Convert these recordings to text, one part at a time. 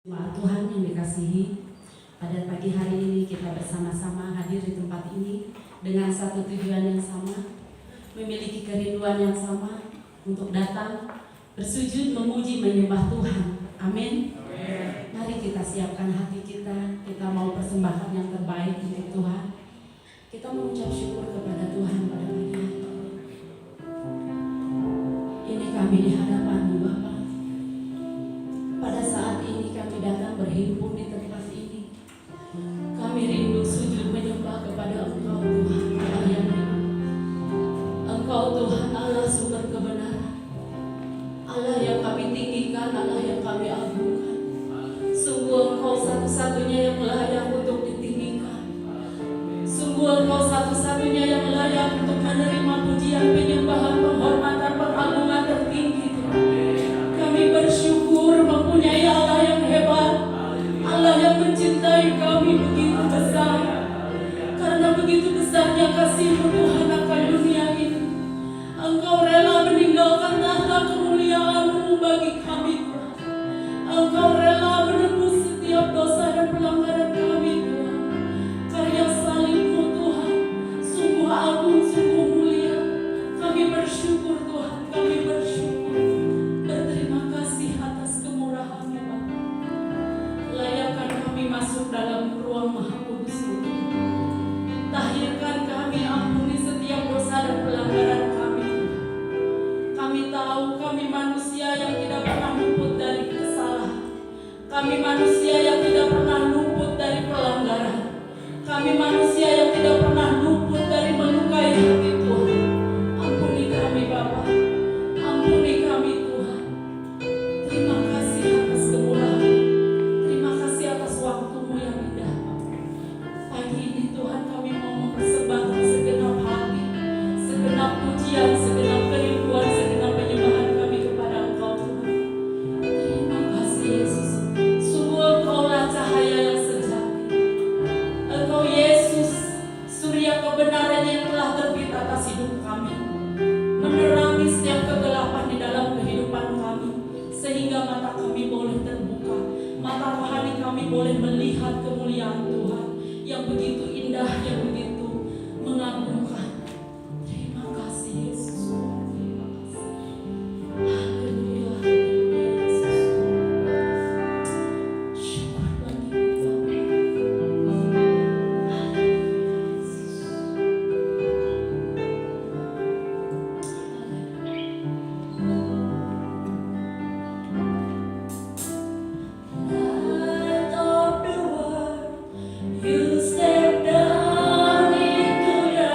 Jemaat Tuhan yang dikasihi, pada pagi hari ini kita bersama-sama hadir di tempat ini dengan satu tujuan yang sama, memiliki kerinduan yang sama untuk datang, bersujud, memuji, menyembah Tuhan. Amin. Mari kita siapkan hati kita, kita mau persembahkan yang terbaik untuk Tuhan. Kita mengucap syukur kepada Tuhan pada pagi hari ini. Ini kami di hadapan-Mu Bapa. Pada saat ini kami datang berhimpun di tempat ini. Kami rindu sujud menyembah kepada Engkau Tuhan Allah yang hidup. Engkau Tuhan Allah sumber kebenaran, Allah yang kami tinggikan, Allah yang kami agungkan. Sungguh Engkau satu-satunya yang layak untuk ditinggikan. Sungguh Engkau satu-satunya yang layak untuk menerima pujian, penyembahan, penghormatan, pengagungan tertinggi. Kami bersyukur mempunyai Allah yang hebat, Allah yang mencintai kami begitu besar. Karena begitu besarnya kasih-Mu Tuhan akan dunia ini, Engkau rela meninggalkan tahta kemuliaan-Mu bagi kami Tuhan. Engkau rela menebus setiap dosa dan pelanggaran kami Tuhan. Karya salib-Mu Tuhan sungguh agung, sungguh mulia. Kami bersyukur Tuhan, kami bersyukur. Berterima kasih atas kemurahan-Mu Bapa. Layakkan kami masuk dalam ruang Maha Kudus-Mu. Tahirkan kami, ampuni setiap dosa dan pelanggaran kami. Kami tahu kami manusia yang tidak pernah luput dari kesalahan. Kami manusia yang tidak pernah luput dari pelanggaran. Kami manusia yang tidak pernah luput dari melukai hati Tuhan. Ampuni kami Bapa, ampuni kami Tuhan. Terima kasih atas kemurahan, terima kasih atas waktu-Mu yang indah. Pagi ini Tuhan kami mau mempersembahkan segenap hati, segenap pujian, segenap kerinduan, segenap penyembahan kami kepada Engkau Tuhan. Terima kasih Yesus. Sungguh Engkau-lah cahaya yang sejati. Engkau Yesus, surya kebenaran yang telah terbit atas hidup kami, menerangi setiap kegelapan di dalam kehidupan kami, sehingga mata kami boleh terbuka, mata rohani kami boleh melihat kemuliaan Tuhan yang begitu indah, yang begitu mengagumkan. Terima kasih Yesus. Terima kasih. Haleluya, haleluya Yesus. Syukur bagi-Mu Bapa. Haleluya Yesus. Light of the world, You step down into the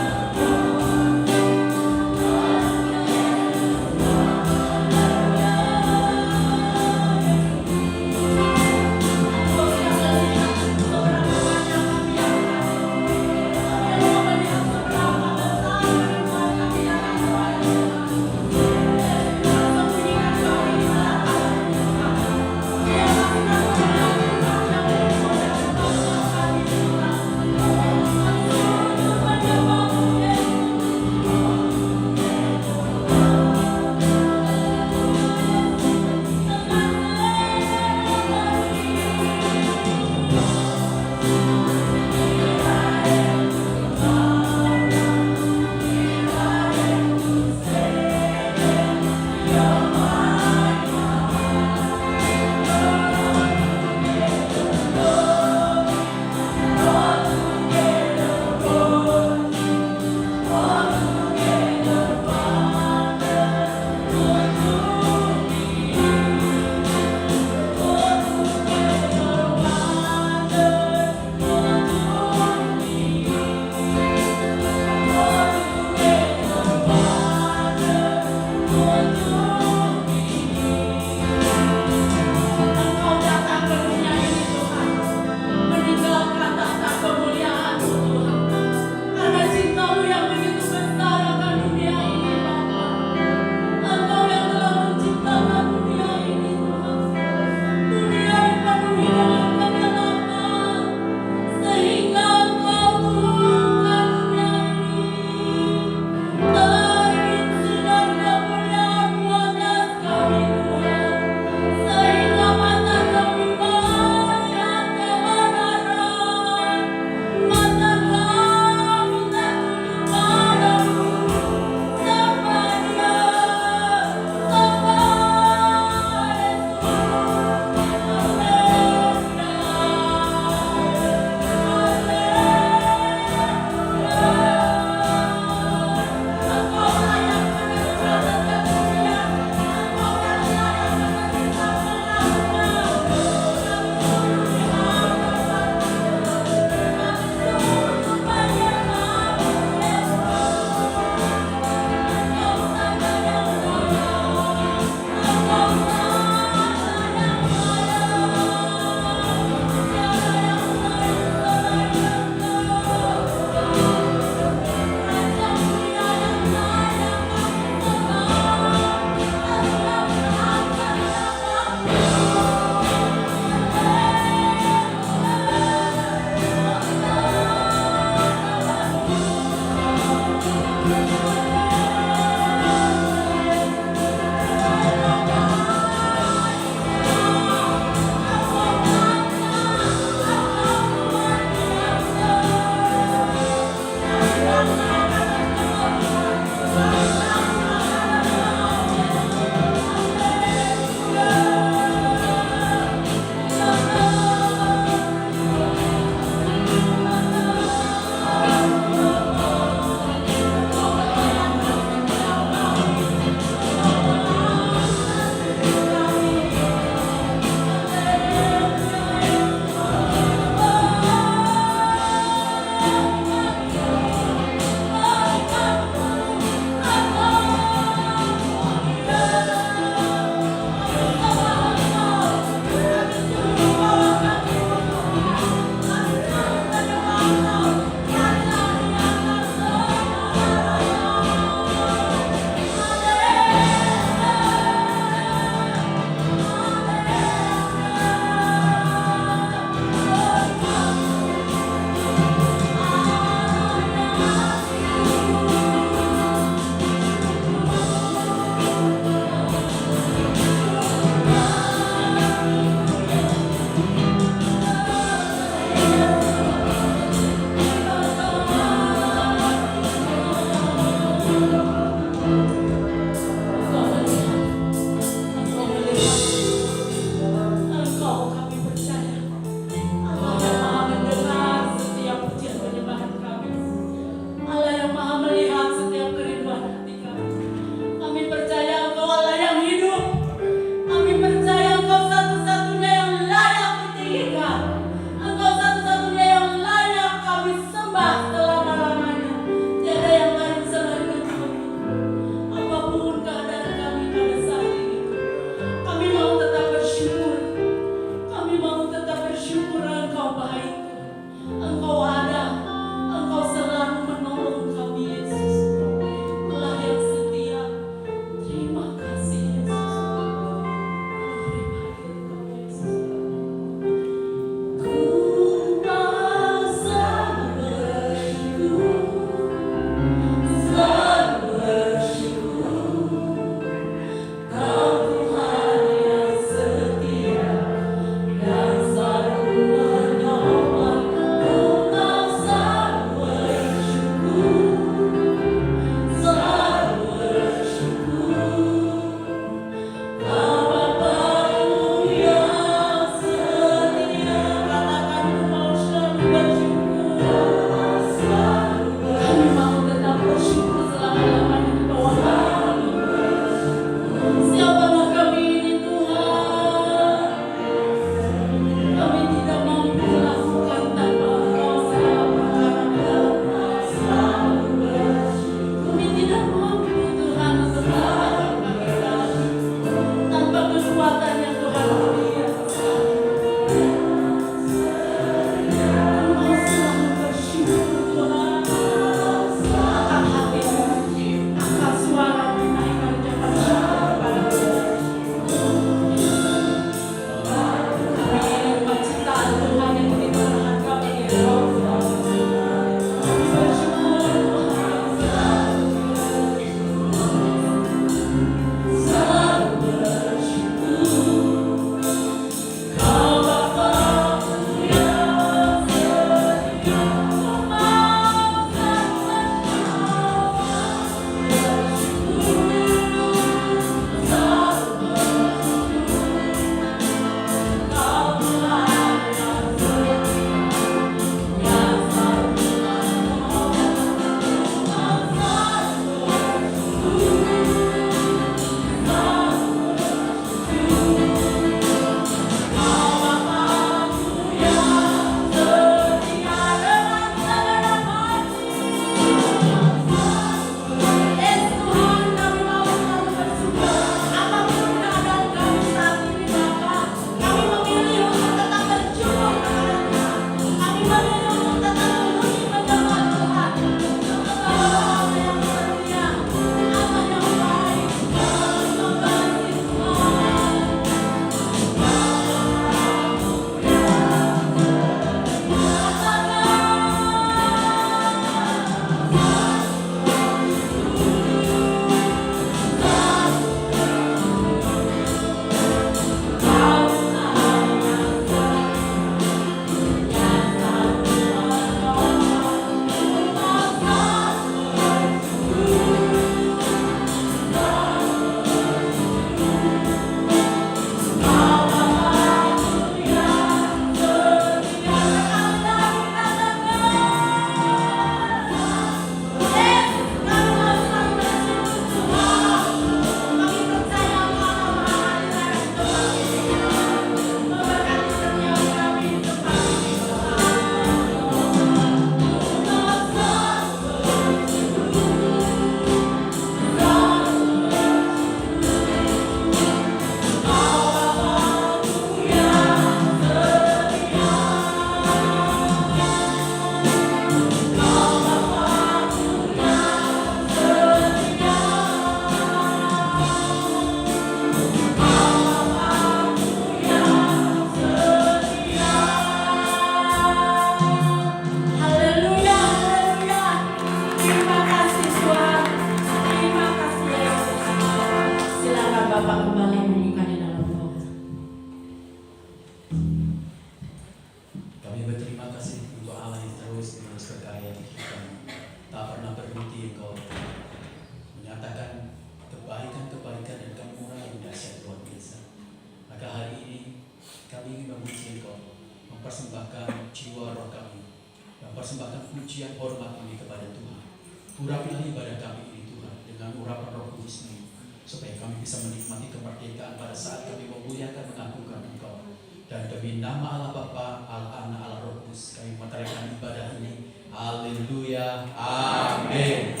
Urapilah ibadah kami ini Tuhan dengan urapan Roh Kudus-Mu, supaya kami bisa menikmati kemerdekaan pada saat kami memuliakan mengagungkan Engkau. Dan demi nama Allah Bapa, Allah Anak, Allah Roh Kudus, kami menaikkan ibadah ini. Haleluya. Amin.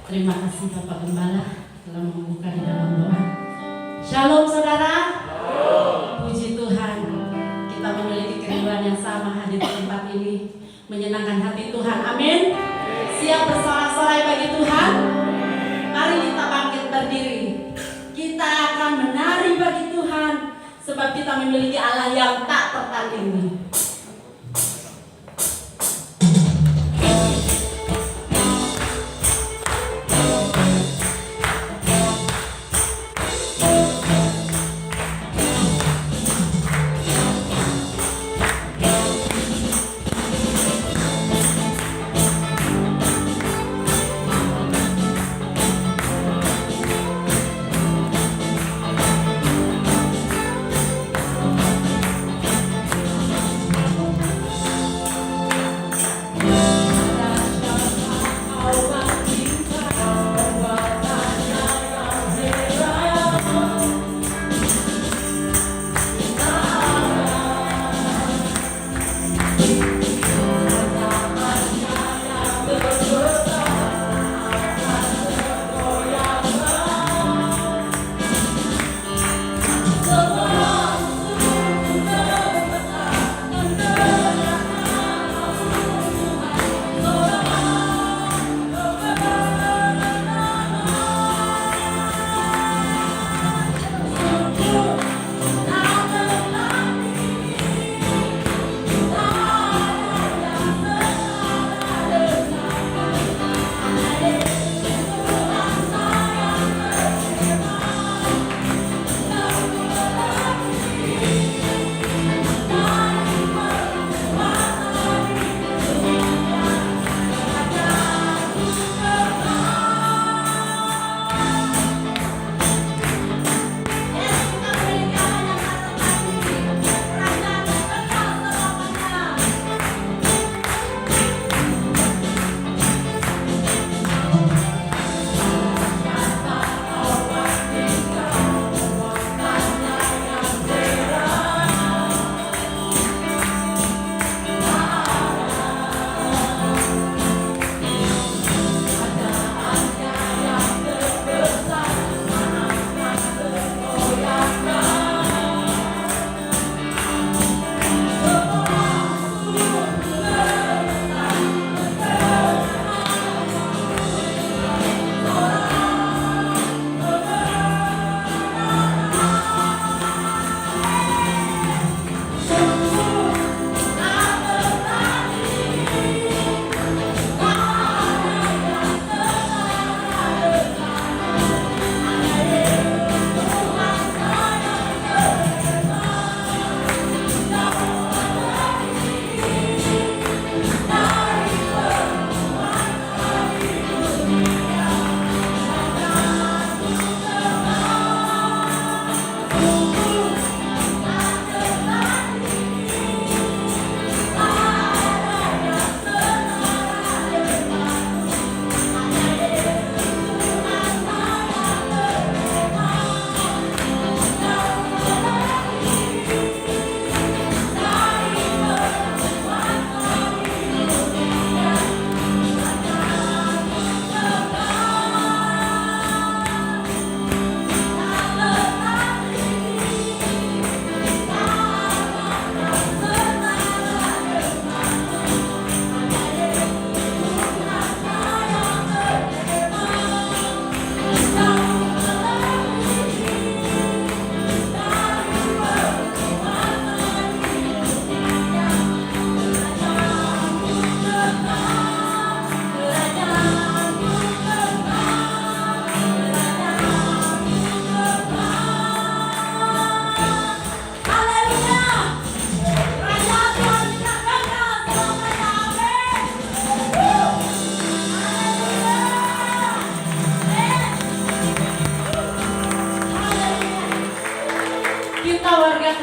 Terima kasih Bapak Gembala telah membuka di dalam doa. Shalom saudara. Puji Tuhan, kita memiliki kerinduan yang sama hadir di tempat ini, menyenangkan hati Tuhan. Amin. Siap bersorak-sorai bagi Tuhan. Mari kita bangkit berdiri. Kita akan menari bagi Tuhan, sebab kita memiliki Allah yang tak tertandingi.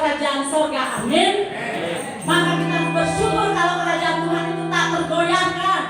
kerajaan surga. Amin. Maka kita harus bersyukur kalau kerajaan Tuhan itu tak tergoyahkan.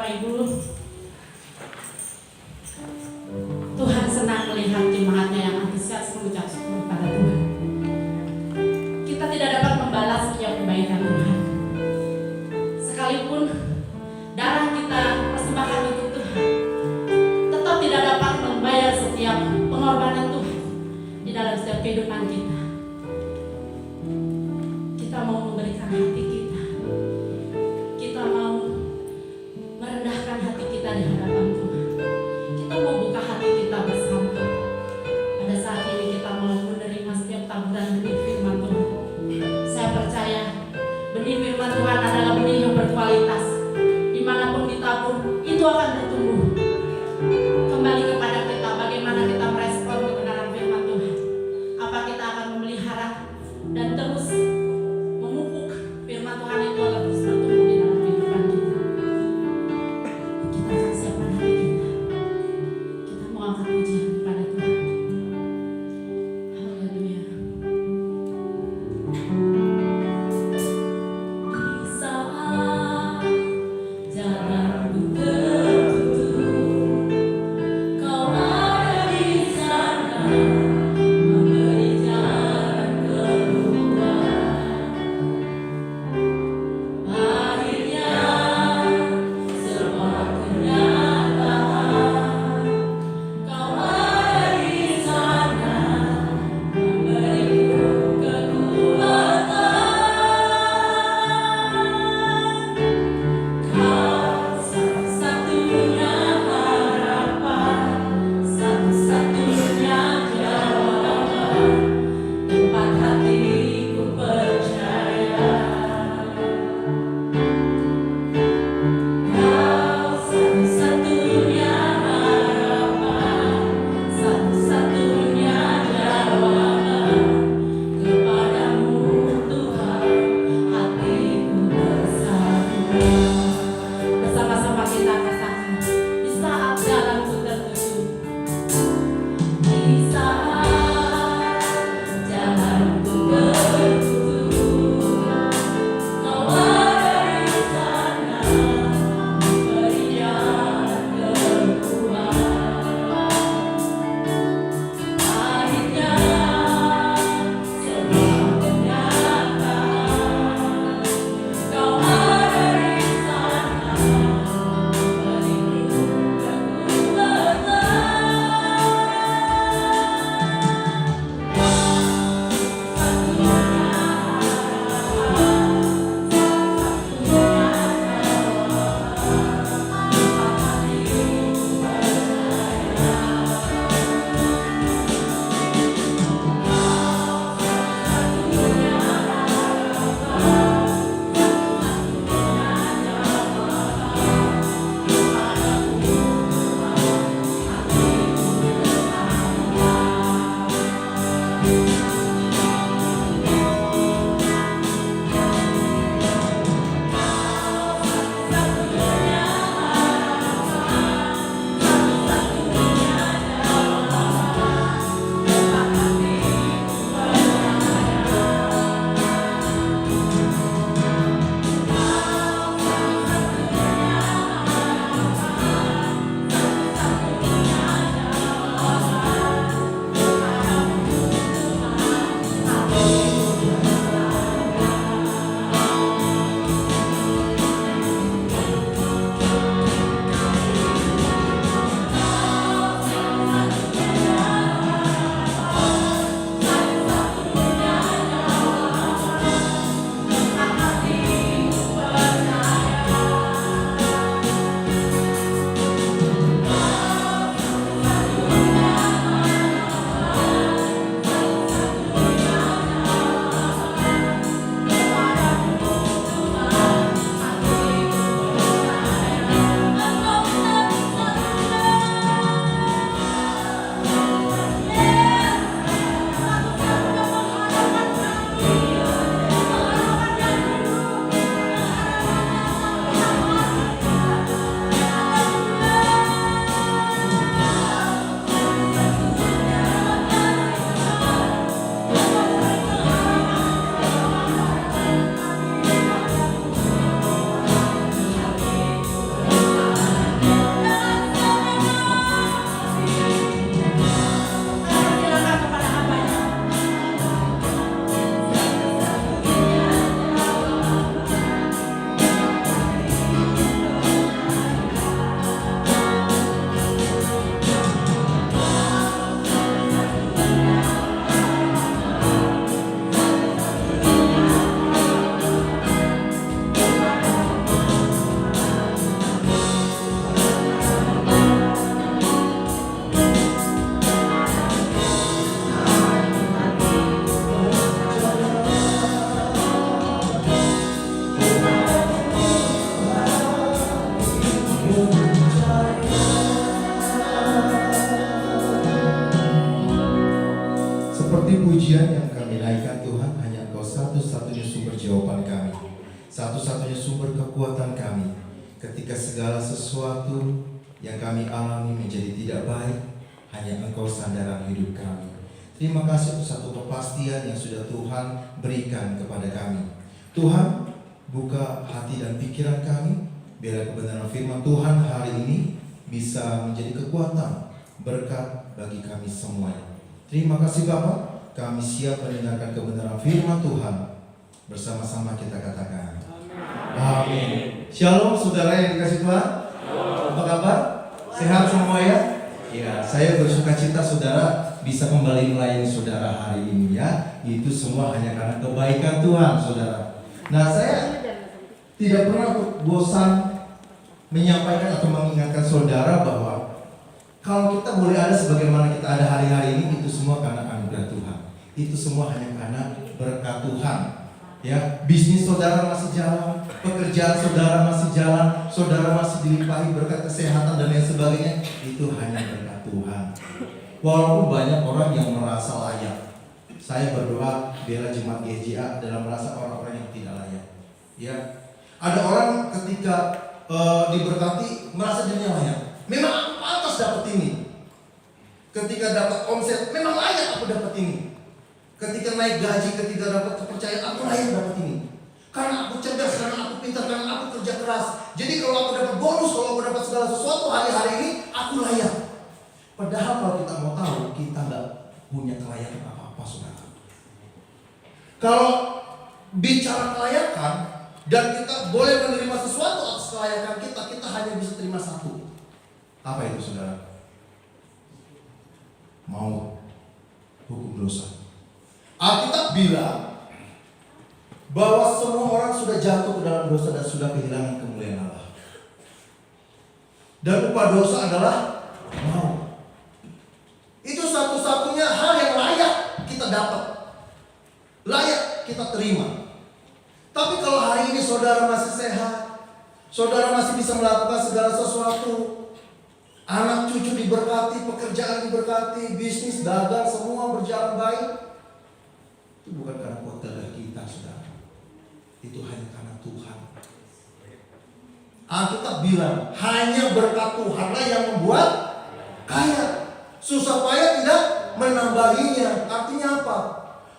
Bapak Ibu, Tuhan senang melihat jemaatnya yang antusias mengucap syukur pada Tuhan. Kita tidak dapat membalas setiap kebaikan Tuhan. Sekalipun darah kita persembahkan untuk Tuhan, tetap tidak dapat membayar setiap pengorbanan Tuhan di dalam setiap kehidupan kita. Kita mau memberikan hati kita. Kita mau merendahkan hati kita di hadapan Tuhan. Kita mau buka hati kita bersama. Pada saat ini kita mau menerima setiap taburan benih firman Tuhan. Saya percaya benih firman Tuhan adalah benih yang berkualitas. Dimanapun ditabur, itu akan bertumbuh. Kembali kepada kita, bagaimana kita merespon kebenaran firman Tuhan. Apa kita akan pujian yang kami naikkan Tuhan, hanya Engkau satu-satunya sumber jawaban kami, satu-satunya sumber kekuatan kami. Ketika segala sesuatu yang kami alami menjadi tidak baik, hanya Engkau sandaran hidup kami. Terima kasih untuk satu kepastian yang sudah Tuhan berikan kepada kami. Tuhan, buka hati dan pikiran kami, biar kebenaran firman Tuhan hari ini bisa menjadi kekuatan, berkat bagi kami semuanya. Terima kasih Bapak, kami siap mendengarkan kebenaran firman Tuhan. Bersama-sama kita katakan amin. Shalom saudara yang dikasih Tuhan. Apa kabar? Sehat semua ya? Ya, saya bersuka cita saudara bisa kembali melayani saudara hari ini ya. Itu semua hanya karena kebaikan Tuhan saudara. Nah, saya tidak pernah bosan menyampaikan atau mengingatkan saudara bahwa kalau kita boleh ada sebagaimana kita ada hari-hari ini, itu semua karena anugerah Tuhan. Itu semua hanya karena berkat Tuhan. Ya, bisnis saudara masih jalan, pekerjaan saudara masih jalan, saudara masih dilimpahi berkat kesehatan dan lain sebagainya, itu hanya berkat Tuhan. Walaupun banyak orang yang merasa layak, saya berdoa biarlah jemaat GJA dalam merasa orang-orang yang tidak layak. Ya, ada orang ketika diberkati merasa dirinya layak. Memang aku pantas dapat ini. Ketika dapat omset, memang layak aku dapat ini. Ketika naik gaji, ketika dapat kepercayaan, aku layak dapat ini. Karena aku cerdas, karena aku pintar, karena aku kerja keras. Jadi kalau aku dapat bonus, kalau aku dapat segala sesuatu hari-hari ini, aku layak. Padahal kalau kita mau tahu, kita nggak punya kelayakan apa-apa, saudara. Kalau bicara kelayakan dan kita boleh menerima sesuatu atas kelayakan kita, kita hanya bisa terima satu. Apa itu saudara? Maut, hukum dosa. Alkitab bilang bahwa semua orang sudah jatuh ke dalam dosa dan sudah kehilangan kemuliaan Allah. Dan upah dosa adalah maut. Itu satu-satunya hal yang layak kita dapat, layak kita terima. Tapi kalau hari ini saudara masih sehat, saudara masih bisa melakukan segala sesuatu, anak cucu diberkati, pekerjaan diberkati, bisnis, dagang, semua berjalan baik, itu bukan karena kuat dada kita, saudara. Itu hanya karena Tuhan. Alkitab bilang hanya berkat Tuhanlah yang membuat kaya, susah payah tidak menambahinya. Artinya apa?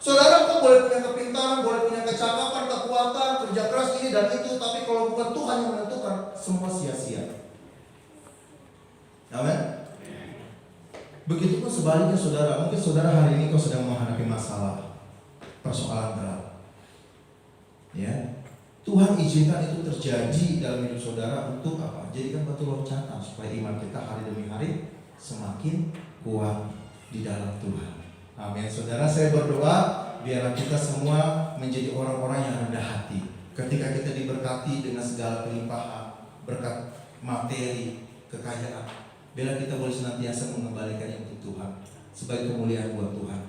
Saudara kok boleh punya kepintaran, boleh punya kecakapan, kekuatan, kerja keras ini dan itu, tapi kalau bukan Tuhan yang menentukan, semua sia-sia. Amin. Begitupun sebaliknya saudara. Mungkin saudara hari ini kau sedang menghadapi masalah, persoalan berat. Ya, Tuhan izinkan itu terjadi dalam hidup saudara untuk apa? Jadikan batu loncatan supaya iman kita hari demi hari semakin kuat di dalam Tuhan. Amin. Saudara, saya berdoa biarlah kita semua menjadi orang-orang yang rendah hati. Ketika kita diberkati dengan segala kelimpahan, berkat materi, kekayaan, biarlah kita boleh senantiasa mengembalikannya untuk Tuhan sebagai kemuliaan buat Tuhan.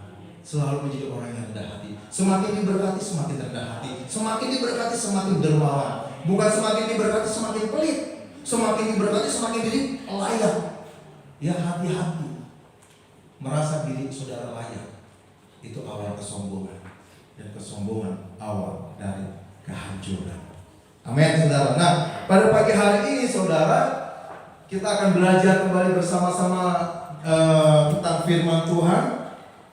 Selalu menjadi orang yang rendah hati. Semakin diberkati semakin rendah hati. Semakin diberkati semakin dermawan. Bukan semakin diberkati semakin pelit. Semakin diberkati semakin diri layak. Ya, hati-hati. Merasa diri saudara layak, itu awal kesombongan. Dan kesombongan awal dari kehancuran. Amin, saudara. Nah, pada pagi hari ini saudara, kita akan belajar kembali bersama-sama tentang firman Tuhan.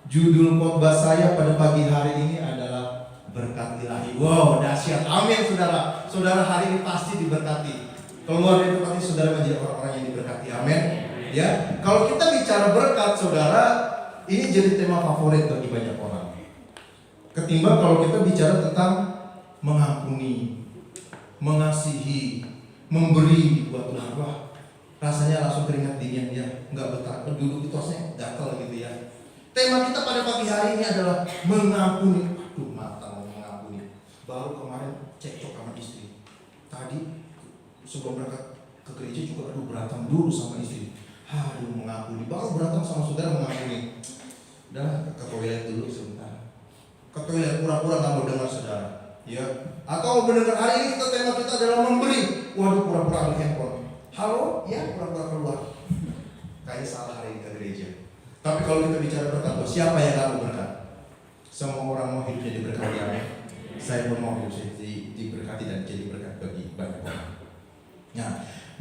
Judul khotbah saya pada pagi hari ini adalah berkat ilahi. Wow, dahsyat. Amin, saudara. Saudara hari ini pasti diberkati. Keluar dari tempat ini saudara menjadi orang-orang yang diberkati. Amin. Ya, kalau kita bicara berkat, saudara, ini jadi tema favorit bagi banyak orang. Ketimbang kalau kita bicara tentang mengampuni, mengasihi, memberi buat Tuhan. Wah, rasanya langsung keringat dingin ya, nggak betah. Duduk itu rasanya gatal gitu ya. Tema kita pada pagi hari ini adalah mengampuni. Aduh, mata mau mengampuni. Baru kemarin cekcok sama istri. Tadi sebelum berangkat ke gereja juga berantem dulu sama istri. Aduh, mengampuni. Baru berantem sama saudara mengampuni. Udah ke toilet dulu sebentar. Ke toilet pura-pura nggak mau dengar saudara. Ya. Atau mendengar hari ini tema kita adalah memberi. Waduh, pura-pura ambil handphone. Halo, ya pura-pura keluar. Kayaknya salah hari ini ke gereja. Tapi kalau kita bicara berkat, siapa yang kamu berkat? Semua orang mau hidupnya diberkati, amin. Saya pun mau hidupnya diberkati dan jadi berkat bagi banyak orang. Nah,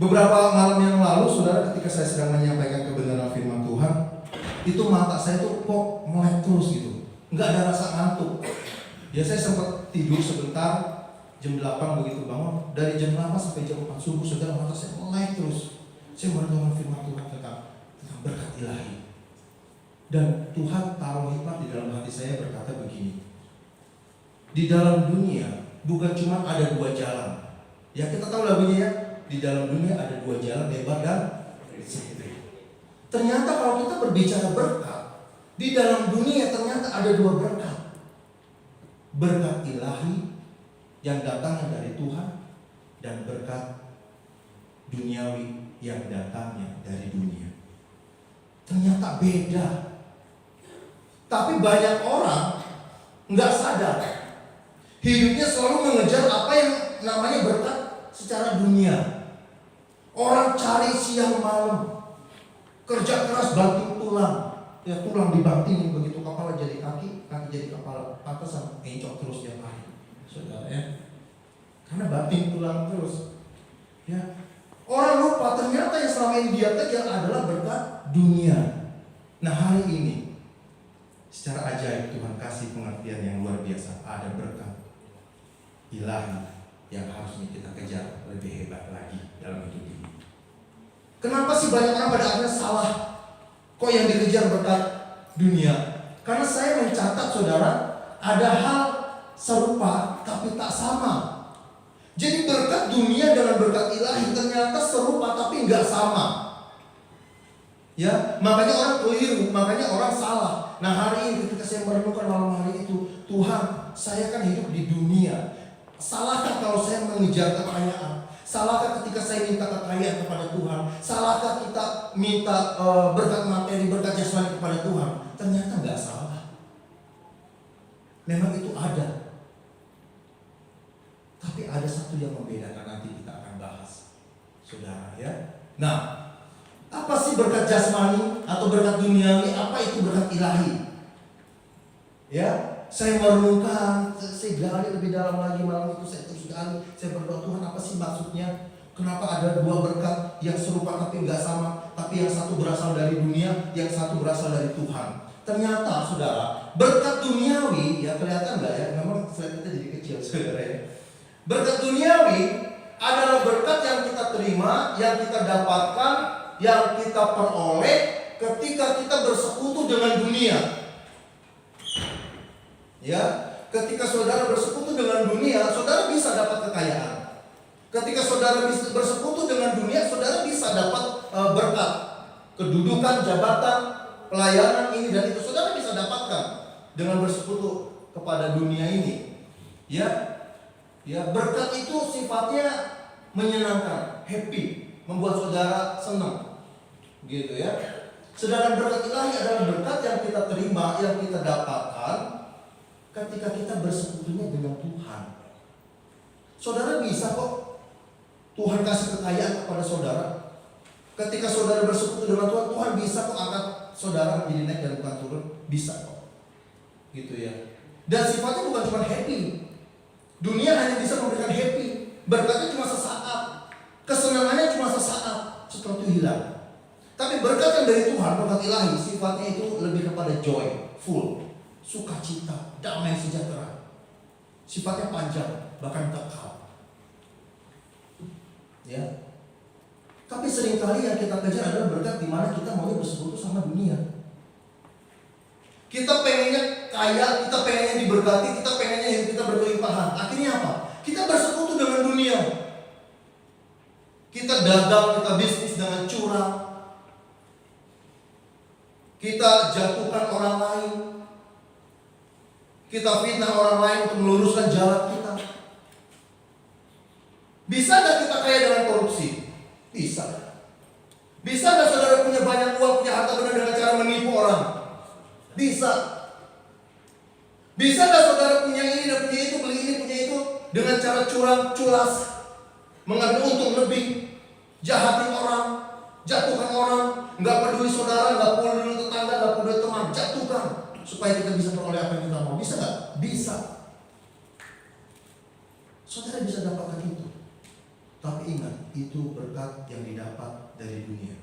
beberapa malam yang lalu, saudara, ketika saya sedang menyampaikan kebenaran firman Tuhan, itu mata saya tuh kok melek terus gitu, nggak ada rasa ngantuk. Ya saya sempat tidur sebentar, jam 8 begitu bangun, dari jam 8 sampai jam 4 subuh, saudara, mata saya melek terus. Saya merenungkan firman Tuhan tentang berkat ilahi. Dan Tuhan taruh hikmat di dalam hati saya berkata begini, di dalam dunia bukan cuma ada dua jalan. Ya kita tahu lagunya ya, di dalam dunia ada dua jalan, lebar dan sempit. Ternyata kalau kita berbicara berkat, di dalam dunia ternyata ada dua berkat. Berkat ilahi yang datangnya dari Tuhan, dan berkat duniawi yang datangnya dari dunia. Ternyata beda. Tapi banyak orang nggak sadar, hidupnya selalu mengejar apa yang namanya berkat secara dunia. Orang cari siang malam, kerja keras banting tulang, ya tulang dibantingin begitu kepala jadi kaki, kaki jadi kepala, pantesan encok terus tiap hari, saudara ya. Karena banting tulang terus. Ya, orang lupa ternyata yang selama ini dia kejar adalah berkat dunia. Nah hari ini, secara ajaib Tuhan kasih pengertian yang luar biasa. Ada berkat ilahi yang harusnya kita kejar lebih hebat lagi dalam hidup ini. Kenapa sih banyak orang pada akhirnya salah? Kok yang dikejar berkat dunia? Karena saya mencatat, saudara, ada hal serupa tapi tak sama. Jadi berkat dunia dengan berkat ilahi ternyata serupa tapi nggak sama. Ya, makanya orang keliru, makanya orang salah. Nah hari ini ketika saya merenungkan malam hari itu, Tuhan, saya kan hidup di dunia. Salahkah kalau saya mengejar kekayaan? Salahkah ketika saya minta kekayaan kepada Tuhan? Salahkah kita minta berkat materi, berkat jasmani kepada Tuhan? Ternyata nggak salah. Memang itu ada. Tapi ada satu yang membedakan, nanti kita akan bahas, saudara ya. Nah, apa sih berkat jasmani atau berkat duniawi? Apa itu berkat ilahi? Ya, saya merenungkan, saya gali lebih dalam lagi malam itu, saya terus gali, saya berdoa, Tuhan apa sih maksudnya? Kenapa ada dua berkat yang serupa tapi nggak sama? Tapi yang satu berasal dari dunia, yang satu berasal dari Tuhan. Ternyata, saudara, berkat duniawi, ya kelihatan nggak ya? Memang slide kita jadi kecil, saudara ya. Berkat duniawi adalah berkat yang kita terima, yang kita dapatkan, yang kita peroleh ketika kita bersekutu dengan dunia. Ya, ketika saudara bersekutu dengan dunia, saudara bisa dapat kekayaan. Ketika saudara bisa bersekutu dengan dunia, saudara bisa dapat berkat, kedudukan, jabatan, pelayanan ini dan itu saudara bisa dapatkan dengan bersekutu kepada dunia ini. Ya, berkat itu sifatnya menyenangkan, happy, membuat saudara senang, gitu ya. Sedangkan berkat ilahi adalah berkat yang kita terima, yang kita dapatkan ketika kita bersekutunya dengan Tuhan. Saudara bisa kok Tuhan kasih kekayaan kepada saudara. Ketika saudara bersekutu dengan Tuhan, Tuhan bisa kok angkat saudara menjadi naik dan bukan turun, bisa kok, gitu ya. Dan sifatnya bukan cuma happy. Dunia hanya bisa memberikan happy, berkatnya cuma sesaat, kesenangannya cuma sesaat, setelah itu hilang. Tapi berkat yang dari Tuhan, berkat ilahi, sifatnya itu lebih kepada joy, full, sukacita, damai sejahtera. Sifatnya panjang, bahkan kekal. Ya. Tapi seringkali yang kita kejar adalah berkat di mana kita maunya bersekutu sama dunia. Kita pengennya kaya, kita pengennya diberkati, kita pengennya hidup kita berkelimpahan. Akhirnya apa? Kita bersekutu dengan dunia. Kita dagang, kita bisnis dengan curang. Kita jatuhkan orang lain. Kita fitnah orang lain untuk meluruskan jalan kita. Bisa gak kita kaya dengan korupsi? Bisa. Bisa gak saudara punya banyak uang, punya harta benda dengan cara menipu orang? Bisa. Bisa gak saudara punya ini dan punya itu, beli ini, punya itu dengan cara curang, culas, mengambil untung lebih, jahatin orang, jatuhkan orang, nggak peduli saudara, nggak peduli tetangga, nggak peduli teman, jatuhkan supaya kita bisa peroleh apa yang kita mau. Bisa nggak? Bisa. Saudara bisa dapatkan itu. Tapi ingat, itu berkat yang didapat dari dunia.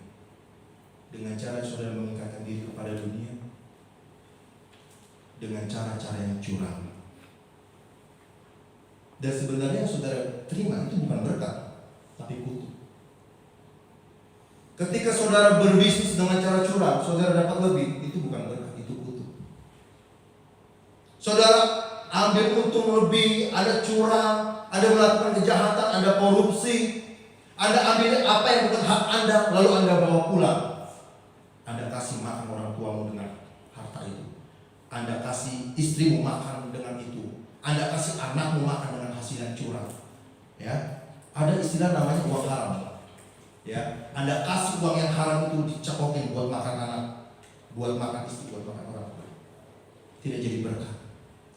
Dengan cara saudara mengikatkan diri kepada dunia, dengan cara-cara yang curang. Dan sebenarnya yang saudara terima itu bukan berkat, tapi kutuk. Ketika saudara berbisnis dengan cara curang, saudara dapat lebih, itu bukan berkat, itu kutuk. Saudara ambil untung lebih, ada curang, ada melakukan kejahatan, ada korupsi, Anda ambil apa yang bukan hak Anda, lalu Anda bawa pulang. Anda kasih makan orang tuamu dengan harta itu. Anda kasih istrimu makan dengan itu. Anda kasih anakmu makan dengan hasil yang curang. Ya, ada istilah namanya uang haram. Ya, Anda kasih uang yang haram itu dicekokin buat makan anak, buat makan istri, buat makan orang tua. Tidak jadi berkat,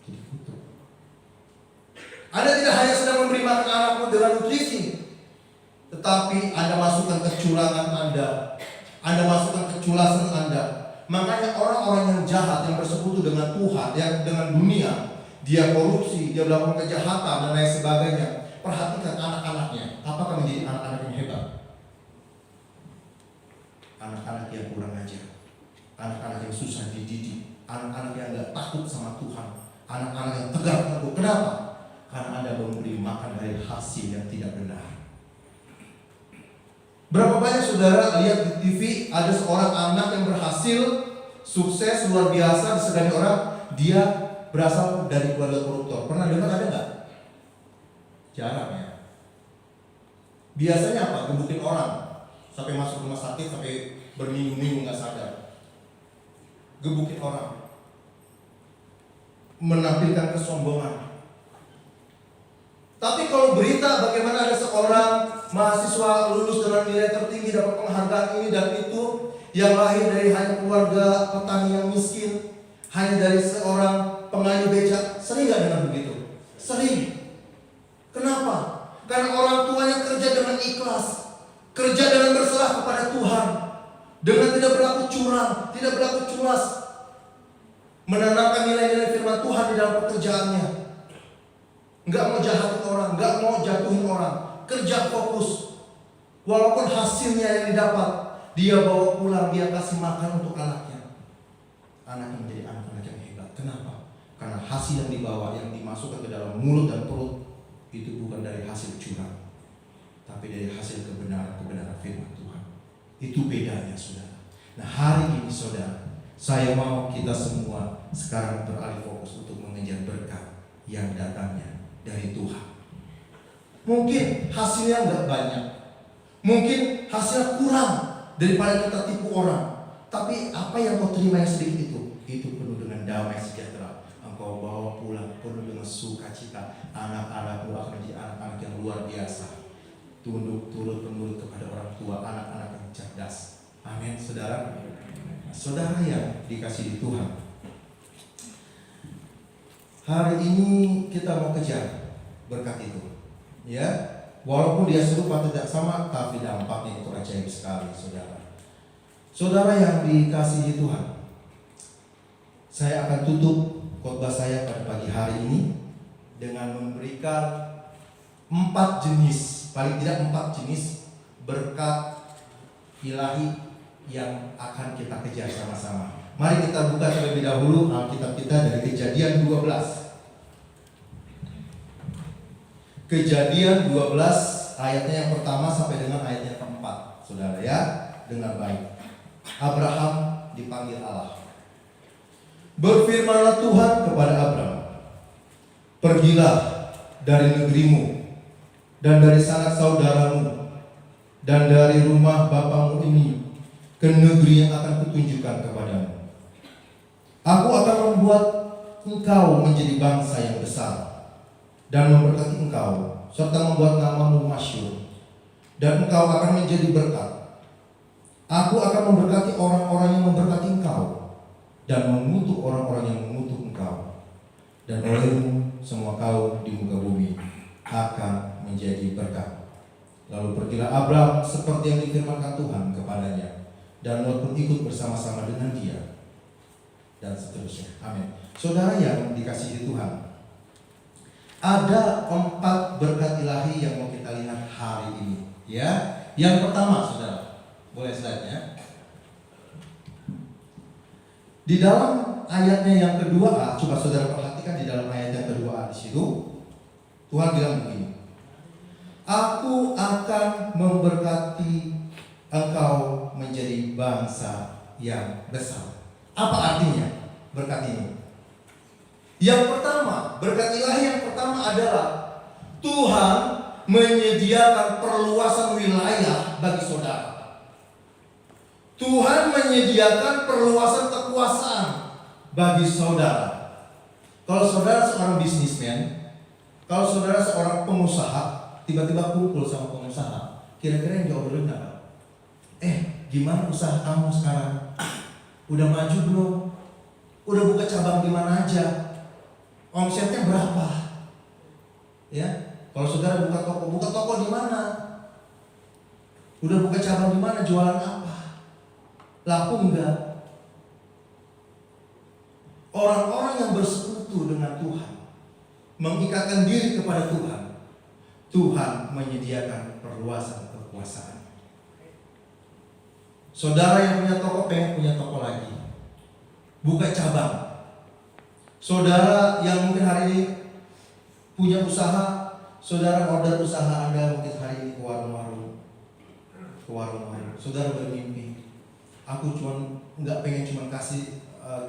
jadi kutuk. Anda tidak hanya sedang memberi makan anakmu dengan nutrisi, tetapi Anda masukkan kecurangan Anda masukkan keculasan Anda. Makanya orang-orang yang jahat, yang bersekutu dengan Tuhan, yang dengan dunia, dia korupsi, dia melakukan kejahatan dan lain sebagainya. Perhatikan anak-anaknya, apakah menjadi anak-anak yang hebat? Anak-anak yang kurang ajar, anak-anak yang susah dididik, anak-anak yang gak takut sama Tuhan, anak-anak yang tegar teguh. Kenapa? Karena Anda memberi makan dari hasil yang tidak benar. Berapa banyak saudara lihat di TV ada seorang anak yang berhasil, sukses, luar biasa, disegani orang, dia berasal dari keluarga koruptor. Pernah dengar ada nggak? Jarang ya. Biasanya apa? Gebukin orang sampai masuk rumah sakit, sampai berminggu-minggu nggak sadar. Gebukin orang, menampilkan kesombongan. Tapi kalau berita bagaimana ada seorang mahasiswa lulus dengan nilai tertinggi, dapat penghargaan ini dan itu, yang lahir dari hanya keluarga petani yang miskin, hanya dari seorang pengayuh becak, sering nggak dengar begitu? Sering. Kenapa? Karena orang tuanya kerja dengan ikhlas, kerja dengan berserah kepada Tuhan, dengan tidak berlaku curang, tidak berlaku culas, menanamkan nilai-nilai firman Tuhan di dalam pekerjaannya. Nggak mau jahatin orang, nggak mau jatuhin orang, kerja fokus. Walaupun hasilnya yang didapat, dia bawa pulang, dia kasih makan untuk anaknya. Anaknya menjadi anak-anak yang hebat. Kenapa? Karena hasil yang dibawa, yang dimasukkan ke dalam mulut dan perut, itu bukan dari hasil curang, tapi dari hasil kebenaran firman Tuhan. Itu bedanya, saudara. Nah, hari ini saudara, saya mau kita semua sekarang beralih fokus untuk mengejar berkat yang datangnya dari Tuhan. Mungkin hasilnya nggak banyak, mungkin hasilnya kurang daripada kita tipu orang, tapi apa yang kau terima yang sedikit itu penuh dengan damai sejahtera. Engkau bawa pulang penuh dengan sukacita. Anak-anakmu akan menjadi anak-anak yang luar biasa, tunduk turut penurut kepada orang tua, anak-anak yang cerdas. Amin, saudara. Saudara yang dikasihi Tuhan, hari ini kita mau kejar berkat itu, ya. Walaupun dia serupa tidak sama, tapi dampaknya itu ajaib sekali, saudara. Saudara yang dikasihi Tuhan, saya akan tutup khotbah saya pada pagi hari ini dengan memberikan 4 jenis, paling tidak 4 jenis berkat ilahi yang akan kita kejar sama-sama. Mari kita buka terlebih dahulu Alkitab kita dari Kejadian 12. Kejadian 12 ayatnya yang pertama sampai dengan ayatnya keempat. Saudara ya, dengar baik. Abraham dipanggil Allah. Berfirmanlah Tuhan kepada Abraham, pergilah dari negerimu dan dari sanak saudaramu dan dari rumah bapamu ini ke negeri yang akan kutunjukkan kepadamu. Aku akan membuat engkau menjadi bangsa yang besar dan memberkati engkau, serta membuat namamu masyhur, dan engkau akan menjadi berkat. Aku akan memberkati orang-orang yang memberkati engkau, dan mengutuk orang-orang yang mengutuk engkau. Dan olehmu semua kaum di muka bumi akan menjadi berkat. Lalu pergilah Abraham seperti yang difirmankan Tuhan kepadanya, dan Lot pun ikut bersama-sama dengan dia. dan seterusnya. Amin. Saudara yang dikasihi Tuhan, ada 4 berkat ilahi yang mau kita lihat hari ini. Ya, yang pertama, saudara, boleh slide-nya. Di dalam ayatnya yang kedua, coba saudara perhatikan di dalam ayat yang kedua di situ, Tuhan bilang begini, Aku akan memberkati engkau menjadi bangsa yang besar. Apa artinya berkat ini? Yang pertama, berkat ilahi yang pertama adalah Tuhan menyediakan perluasan wilayah bagi saudara. Tuhan menyediakan perluasan kekuasaan bagi saudara. Kalau saudara seorang bisnismen, kalau saudara seorang pengusaha, tiba-tiba kumpul sama pengusaha, kira-kira yang diobrolin apa? Gimana usaha kamu sekarang? Udah maju belum? Udah buka cabang di mana aja? Omsetnya berapa? Ya, kalau saudara buka toko di mana? Udah buka cabang di mana? Jualan apa? Laku enggak? Orang-orang yang bersekutu dengan Tuhan, mengikatkan diri kepada Tuhan, Tuhan menyediakan perluasan kekuasaan. Saudara yang punya toko pengen punya toko lagi, buka cabang. Saudara yang mungkin hari ini punya usaha, saudara order usaha Anda mungkin hari ini ke warung-warung. Saudara bermimpi, aku nggak pengen cuma kasih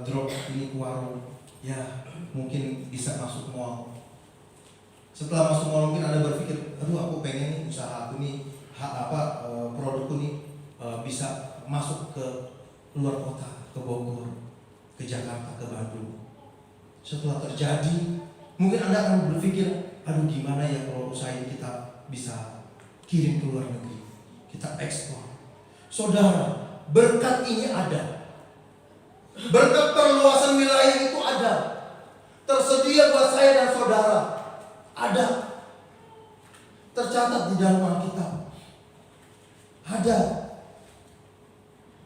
drop ini ke warung, ya mungkin bisa masuk mall. Setelah masuk mall mungkin Anda berpikir, aduh aku pengen nih usaha aku nih, produkku nih bisa masuk ke luar kota, ke Bogor, ke Jakarta, ke Bandung. Setelah terjadi, mungkin Anda akan berpikir, aduh gimana ya kalau usaha ini kita bisa kirim ke luar negeri, kita ekspor. Saudara, berkat ini ada. Berkat perluasan wilayah itu ada. Tersedia buat saya dan saudara. Ada. Tercatat di dalam Alkitab. Ada.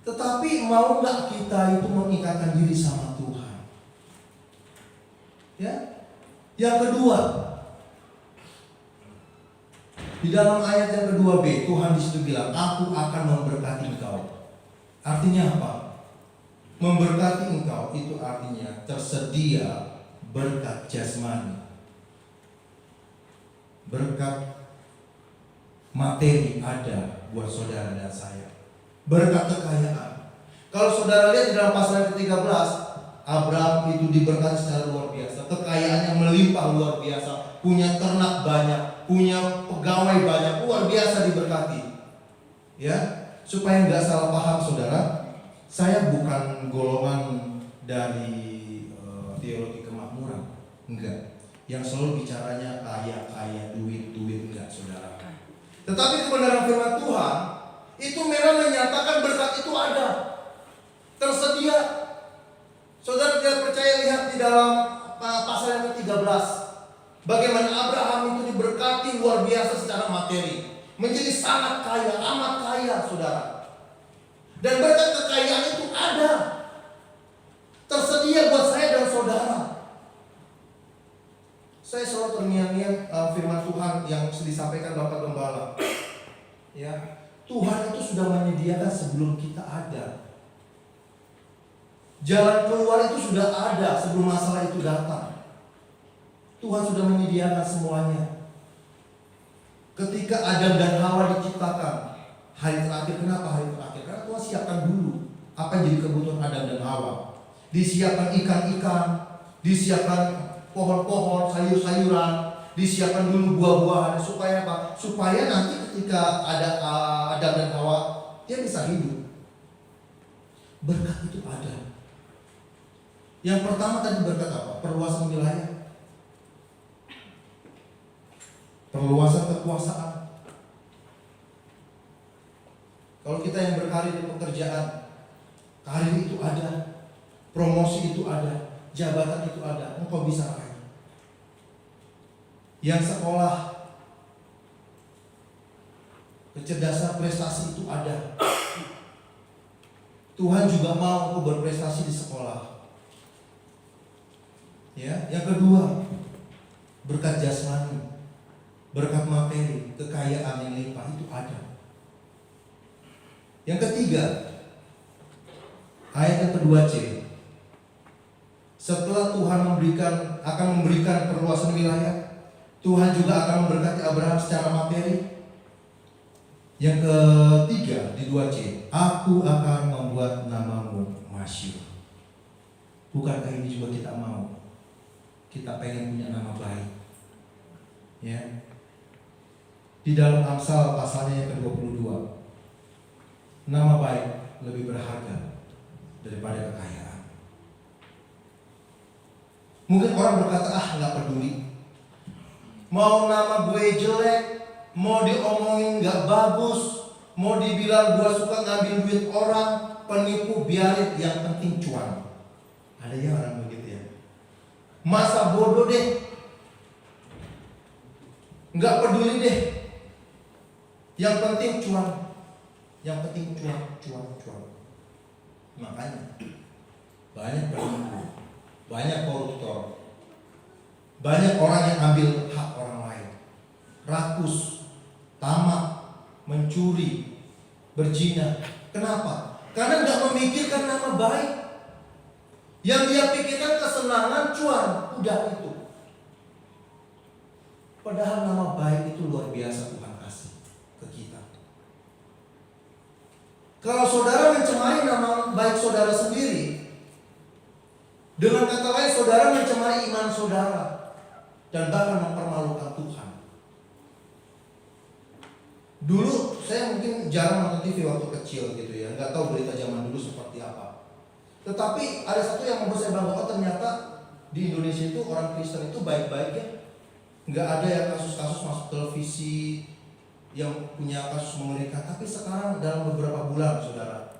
Tetapi mau nggak kita itu mengikatkan diri sama Tuhan? Ya. Yang kedua, di dalam ayat yang kedua B, Tuhan di situ bilang, Aku akan memberkati engkau. Artinya apa? Memberkati engkau itu artinya tersedia berkat jasmani, berkat materi ada buat saudara dan saya, berkat kekayaan. Kalau saudara lihat di dalam pasal ke-13, Abraham itu diberkati secara luar biasa, kekayaannya melimpah luar biasa, punya ternak banyak, punya pegawai banyak, luar biasa diberkati. Ya, supaya nggak salah paham saudara, saya bukan golongan dari teologi kemakmuran, enggak. Yang selalu bicaranya kaya, duit, enggak saudara. Tetapi kebenaran firman Tuhan itu memang menyatakan berkat itu ada, tersedia. Saudara tidak percaya, lihat di dalam pasal yang ke-13, bagaimana Abraham itu diberkati luar biasa secara materi, menjadi sangat kaya, amat kaya saudara. Dan berkat kekayaan itu ada, tersedia buat saya dan saudara. Saya selalu terngiang-ngiang firman Tuhan yang disampaikan Bapak Gembala. Ya, Tuhan itu sudah menyediakan sebelum kita ada. Jalan keluar itu sudah ada sebelum masalah itu datang. Tuhan sudah menyediakan semuanya. Ketika Adam dan Hawa diciptakan, hari terakhir, kenapa hari terakhir? Karena Tuhan siapkan dulu apa yang jadi kebutuhan Adam dan Hawa. Disiapkan ikan-ikan, disiapkan pohon-pohon, sayur-sayuran, disiapkan dulu buah-buahan. Supaya apa? Supaya nanti ketika ada Adam dan Hawa, dia bisa hidup. Berkat itu ada. Yang pertama tadi berkat apa? Perluasan wilayah, perluasan kekuasaan. Kalau kita yang berkarir di pekerjaan, karir itu ada, promosi itu ada, jabatan itu ada, engkau bisa kaya. Yang sekolah, kecerdasan, prestasi itu ada. Tuhan juga mau engkau berprestasi di sekolah. Ya, yang kedua, berkat jasmani, berkat materi, kekayaan yang limpah itu ada. Yang ketiga, ayat yang kedua C. Setelah Tuhan akan memberikan perluasan wilayah, Tuhan juga akan memberkati Abraham secara materi. Yang ketiga di 2C, aku akan membuat namamu masyhur. Bukankah ini juga kita mau? Kita pengen punya nama baik. Ya. Di dalam Amsal pasalnya yang ke-22, nama baik lebih berharga daripada kekayaan. Mungkin orang berkata, nggak peduli. Mau nama gue jelek, mau diomongin nggak bagus, mau dibilang gue suka ngambil duit orang, penipu, biarin, yang penting cuan. Ada yang orang begitu ya. Masa bodoh deh, nggak peduli deh. Yang penting cuan, yang penting cuan. Makanya banyak penipu, banyak koruptor, banyak orang yang ambil hak orang lain, rakus, tamak, mencuri, berzina. Kenapa? Karena nggak memikirkan nama baik. Yang dia pikirkan kesenangan, cuan, udah itu. Padahal nama baik itu luar biasa Tuhan kasih ke kita. Kalau saudara mencemari nama baik saudara sendiri, dengan kata lain saudara mencemari iman saudara dan bahkan mempermalukan Tuhan. Dulu saya mungkin jarang nonton TV waktu kecil gitu ya, nggak tahu berita zaman dulu seperti apa. Tetapi ada satu yang membuat saya bangga, ternyata di Indonesia itu orang Kristen itu baik-baik ya. Nggak ada yang kasus-kasus masuk televisi yang punya kasus mengerikan. Tapi sekarang dalam beberapa bulan saudara,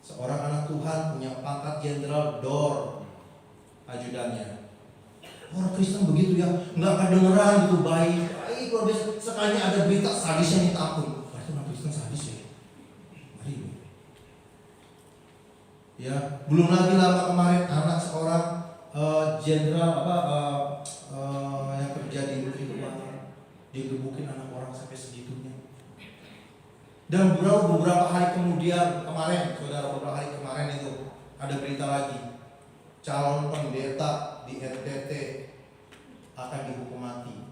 seorang anak Tuhan punya pangkat jenderal DOR ajudannya. Orang Kristen begitu ya, nggak kedengeran gitu baik. Kalau sekali ada berita sadisnya minta ampun, berarti orang Kristen sadis ya. Mari. Ya, belum lagi lama kemarin anak seorang jenderal yang kerja di industri kebakaran digebukin anak orang sampai segitunya. Dan beberapa hari kemudian beberapa hari kemarin itu ada berita lagi, calon pendeta di NTT akan dihukum mati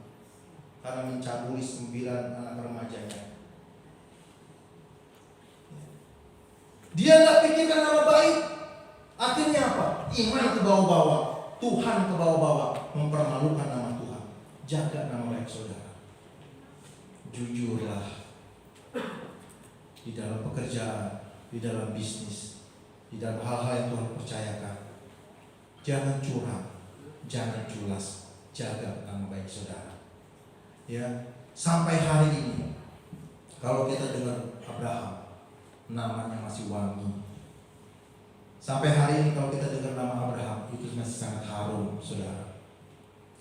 karena mencabuli 9 anak remajanya. Dia nggak pikirkan nama baik. Akhirnya apa? Iman ke bawah-bawah, Tuhan ke bawah-bawah, mempermalukan nama Tuhan. Jaga nama baik saudara. Jujurlah di dalam pekerjaan, di dalam bisnis, di dalam hal-hal yang Tuhan percayakan. Jangan curang, jangan culas, jaga nama baik saudara. Ya, sampai hari ini kalau kita dengar Abraham, namanya masih wangi. Sampai hari ini kalau kita dengar nama Abraham, itu masih sangat harum, saudara.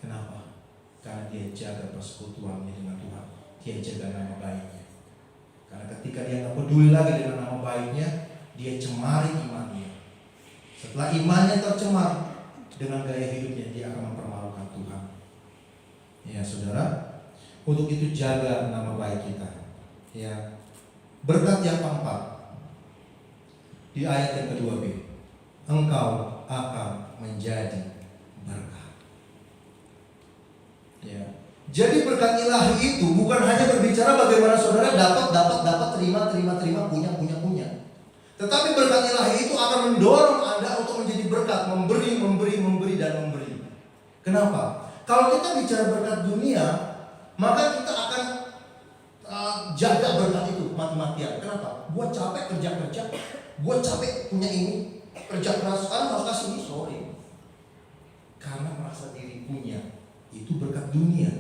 Kenapa? Karena dia jaga persekutuannya dengan Tuhan. Dia jaga nama baiknya. Karena ketika dia tak peduli lagi dengan nama baiknya, dia cemari imannya. Setelah imannya tercemar dengan gaya hidupnya, dia akan mempermalukan Tuhan. Ya saudara, untuk itu jaga nama baik kita. Ya, berkat yang keempat di ayat yang kedua B, engkau akan menjadi berkat. Ya. Jadi berkat ilahi itu bukan hanya berbicara bagaimana saudara dapat terima punya. Tetapi berkat ilahi itu akan mendorong Anda untuk menjadi berkat, memberi dan memberi. Kenapa? Kalau kita bicara berkat dunia, maka kita akan jaga berkat itu mati-matian. Kenapa? Gua capek kerja, gua capek punya ini, kerja keras, sekarang harus kasih ini, sorry. Karena merasa diri punya, itu berkat dunia.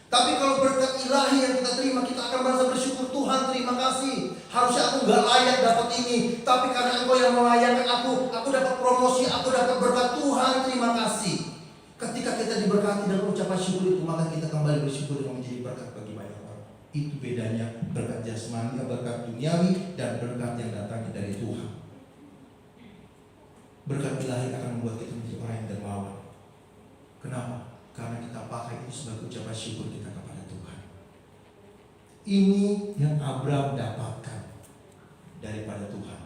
Tapi kalau berkat ilahi yang kita terima, kita akan merasa bersyukur, Tuhan terima kasih. Harusnya aku gak layak dapat ini, tapi karena Engkau yang melayani aku dapat promosi, aku dapat berkat, Tuhan terima kasih. Ketika kita diberkati dengan ucapan syukur itu, maka kita kembali bersyukur dengan menjadi berkat bagi banyak orang. Itu bedanya berkat jasmani, berkat duniawi, dan berkat yang datangnya dari Tuhan. Berkat ilahi akan membuat kita menjadi orang yang dermawan. Kenapa? Karena kita pakai itu sebagai ucapan syukur kita kepada Tuhan. Ini yang Abraham dapatkan daripada Tuhan.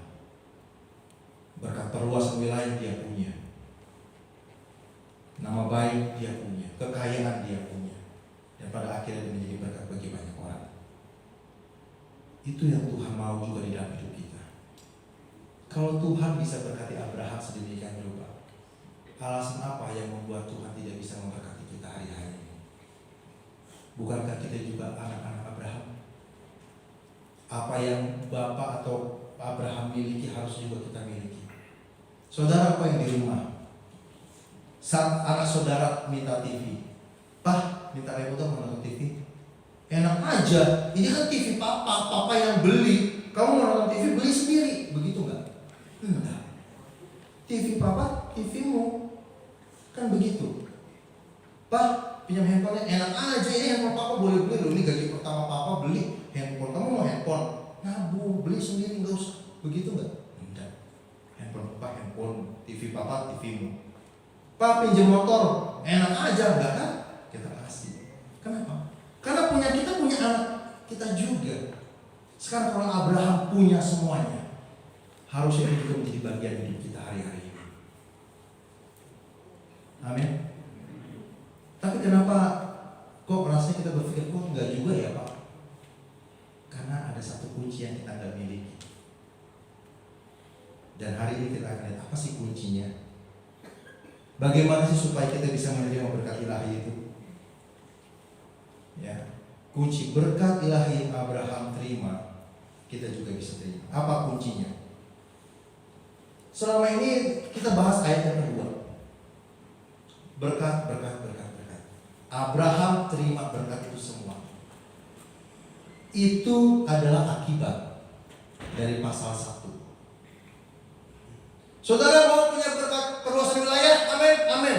Berkat perluasan wilayah dia punya, nama baik dia punya, kekayaan dia punya, dan pada akhirnya dia menjadi berkat bagi banyak orang. Itu yang Tuhan mau juga di dalam hidup kita. Kalau Tuhan bisa berkati Abraham sedemikian rupa, alasan apa yang membuat Tuhan tidak bisa memberkati kita hari-hari ini? Bukankah kita juga anak-anak Abraham? Apa yang Bapak atau Abraham miliki harus juga kita miliki. Saudara apa yang di rumah? Saat anak saudara minta TV, Pak, minta remote mau nonton TV. Enak aja, ini kan TV papa yang beli. Kamu mau nonton TV, beli sendiri. Begitu nggak? Enggak. TV papa, TV-mu. Kan begitu. Pak, pinjam handphonenya. Enak aja, ini handphone papa boleh beli loh. Ini gaji pertama papa beli handphone. Kamu mau handphone? Nabung, beli sendiri, nggak usah. Begitu nggak? Enggak. Handphone papa, handphone. TV papa, TV-mu. Pak, pinjam motor. Enak aja, enggak kan? Kita kasih. Kenapa? Karena kita punya anak kita juga. Sekarang kalau Abraham punya semuanya, harusnya itu juga menjadi bagian hidup kita hari-hari ini. Amin. Tapi kenapa kok rasanya kita berpikir kok enggak juga ya Pak? Karena ada satu kunci yang kita enggak miliki. Dan hari ini kita akan lihat apa sih kuncinya. Bagaimana sih supaya kita bisa menerima berkat ilahi itu? Ya, kunci berkat ilahi yang Abraham terima, kita juga bisa terima. Apa kuncinya? Selama ini kita bahas ayat yang kedua. Berkat. Abraham terima berkat itu semua. Itu adalah akibat dari pasal 1. Saudara mau punya berkat perluasan wilayah? Amin, amin.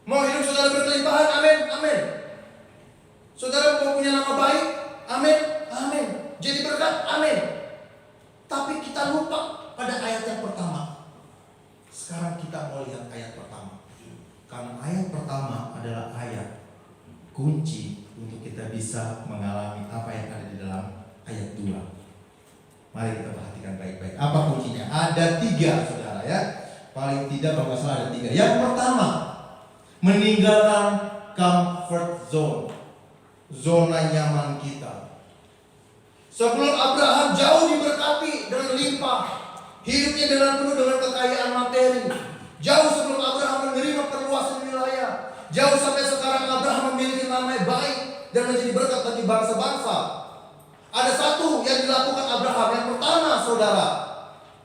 Mau hidup saudara berkelimpahan? Amin, amin. Saudara mau punya nama baik? Amin, amin. Jadi berkat? Amin. Tapi kita lupa pada ayat yang pertama. Sekarang kita mau lihat ayat pertama. Karena ayat pertama adalah ayat kunci untuk kita bisa mengalami apa yang ada di dalam ayat 2. Mari kita perhatikan baik-baik. Apa kuncinya? Ada 3, saudara ya. Paling tidak kalau nggak salah ada 3. Yang pertama, meninggalkan comfort zone, zona nyaman kita. Sebelum Abraham jauh diberkati dengan limpah, hidupnya dengan penuh dengan kekayaan materi. Jauh sebelum Abraham menerima perluasan wilayah, jauh sampai sekarang Abraham memiliki nama baik dan menjadi berkat bagi bangsa-bangsa. Ada satu yang dilakukan Abraham. Yang pertama, saudara,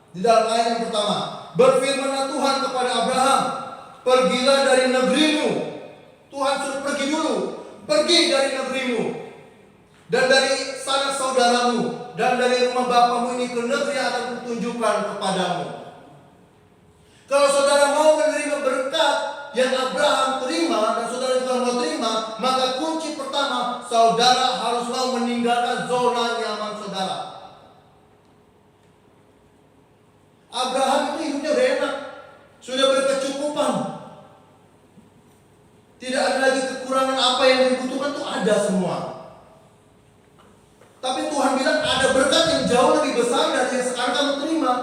di dalam ayat yang pertama, berfirmanlah Tuhan kepada Abraham, pergilah dari negerimu. Tuhan suruh pergi dulu. Pergi dari negerimu dan dari sanak saudaramu dan dari rumah bapamu ini ke negeri yang akan kutunjukkan kepadamu. Kalau saudara mau menerima berkat yang Abraham terima dan saudara juga mau terima, maka kunci pertama, saudara harus mau meninggalkan zona nyaman saudara. Abraham itu hidupnya udah enak, sudah berkecukupan. Tidak ada lagi kekurangan, apa yang dibutuhkan itu ada semua. Tapi Tuhan bilang ada berkat yang jauh lebih besar dari yang sekarang kamu terima.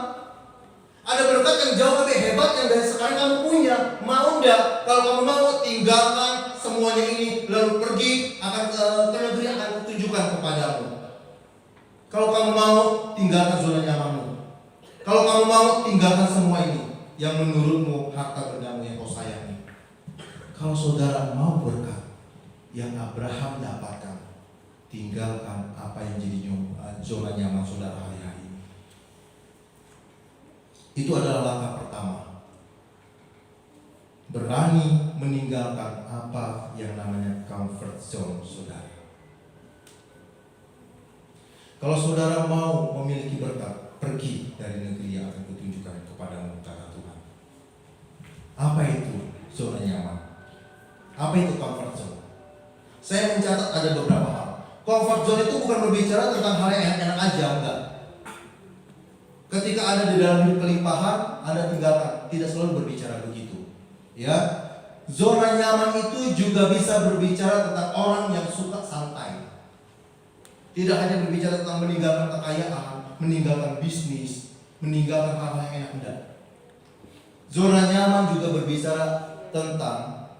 Ada berkat yang jauh lebih hebat yang dari sekarang kamu punya. Mau enggak? Kalau kamu mau, tinggalkan semuanya ini, lalu pergi akan ke negeri yang akan kutunjukkan kepadamu. Kalau kamu mau, tinggalkan zona nyamanmu. Kalau kamu mau, tinggalkan semua ini yang menurutmu harta bendamu yang kau sayangi. Kalau saudara mau berkat yang Abraham dapatkan, tinggalkan apa yang jadi zona nyaman saudara hari-hari ini. Itu adalah langkah pertama. Berani meninggalkan apa yang namanya comfort zone saudara. Kalau saudara mau memiliki berkat, pergi dari negeri yang akan kutunjukkan kepadamu, kata Tuhan. Apa itu zona nyaman? Apa itu comfort zone? Saya mencatat ada beberapa hal. Comfort zone itu bukan berbicara tentang hal yang enak-enak aja, enggak. Ketika Anda di dalam hidup kelimpahan, Anda tinggalkan. Tidak selalu berbicara begitu. Ya, Zona nyaman itu juga bisa berbicara tentang orang yang suka santai. Tidak hanya berbicara tentang meninggalkan kekayaan, meninggalkan bisnis, meninggalkan hal-hal yang enak, enggak. Zona nyaman juga berbicara tentang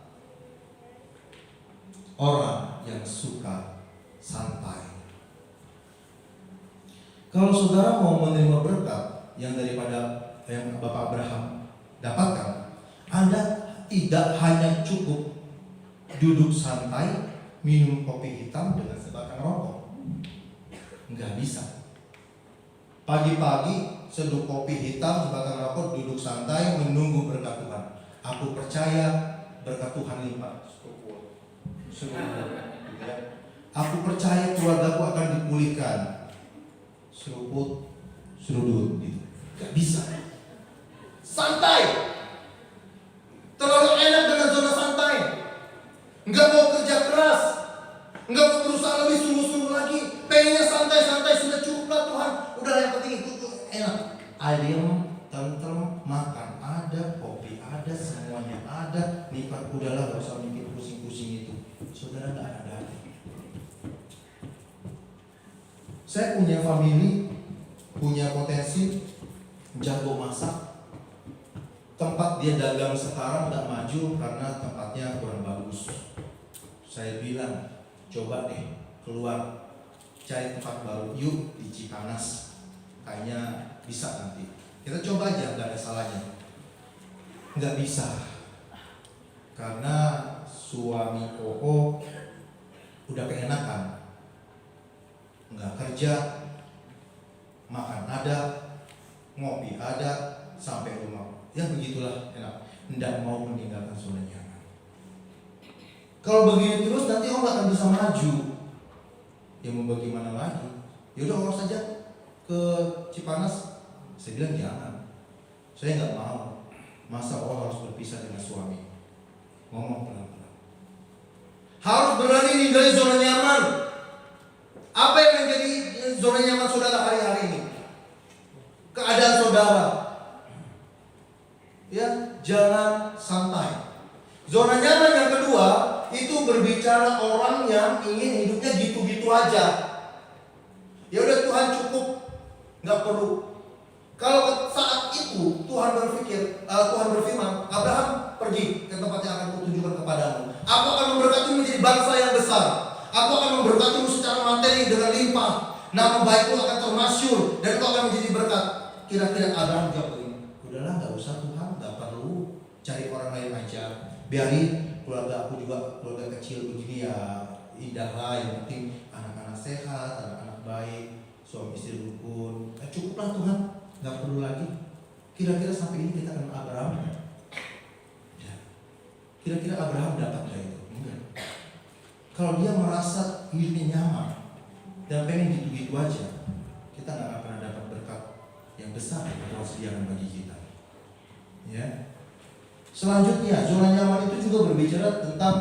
orang yang suka santai. Kalau saudara mau menerima berkat yang daripada yang Bapak Abraham dapatkan, Anda tidak hanya cukup duduk santai, minum kopi hitam dengan sebatang rokok. Enggak bisa. Pagi-pagi seduh kopi hitam, sebatang rokok, duduk santai, menunggu berkat Tuhan. Aku percaya berkat Tuhan limpah. Aku percaya keluargaku akan dipulihkan. Seruput, serudut gitu. Gak bisa. Santai. Terlalu enak dengan zona santai. Enggak mau kerja keras. Enggak mau berusaha lebih sungguh-sungguh lagi. Pengennya santai-santai, sudah cukup lah Tuhan. Udah yang penting itu enak. Ayam, tentrem, makan ada, kopi ada, semuanya ada. Nikmat udahlah, gak usah mikir pusing-pusing itu. Saudara gak ada. Saya punya family, punya potensi, jago masak. Tempat dia dagang sekarang gak maju karena tempatnya kurang bagus. Saya bilang, coba deh keluar, cari tempat baru, yuk di Cipanas. Kayaknya bisa nanti. Kita coba aja, gak ada salahnya. Gak bisa. Karena suami Koko udah keenakan. Nggak kerja, makan ada, ngopi ada, sampai rumah. Ya begitulah enak. Nggak mau meninggalkan zona nyaman. Kalau begini terus nanti orang nggak akan bisa maju. Ya mau bagaimana lagi? Yaudah orang saja ke Cipanas. Saya bilang jangan. Saya nggak mau. Masa orang harus berpisah dengan suami? Ngomong pelan-pelan. Harus berani ninggalin zona nyaman. Apa yang menjadi zona nyaman saudara hari-hari ini? Keadaan saudara. Ya, jangan santai. Zona nyaman yang kedua itu berbicara orang yang ingin hidupnya gitu-gitu aja. Ya udah Tuhan cukup, nggak perlu. Kalau saat itu Tuhan berfirman, Abraham pergi ke tempat yang akan kutunjukkan kepadamu. Aku akan memberkatimu menjadi bangsa yang besar. Aku akan memberkatimu secara materi dengan limpah. Nama baikmu akan termasyhur dan kau akan menjadi berkat. Kira-kira Abraham jawab begini, udahlah nggak usah Tuhan, nggak perlu cari orang lain aja. Biarin keluarga aku juga keluarga kecil begini ya indah lah. Yang penting anak-anak sehat, anak-anak baik, suami istri rukun. Cukuplah Tuhan, nggak perlu lagi. Kira-kira sampai ini kita kenal Abraham? Ya. Kira-kira Abraham dapat nggak itu? Enggak. Kalau dia merasa hidupnya nyaman dan pengen gitu-gitu aja, kita nggak akan pernah dapat berkat yang besar yang Tuhan sediakan bagi kita. Ya. Selanjutnya, zona nyaman itu juga berbicara tentang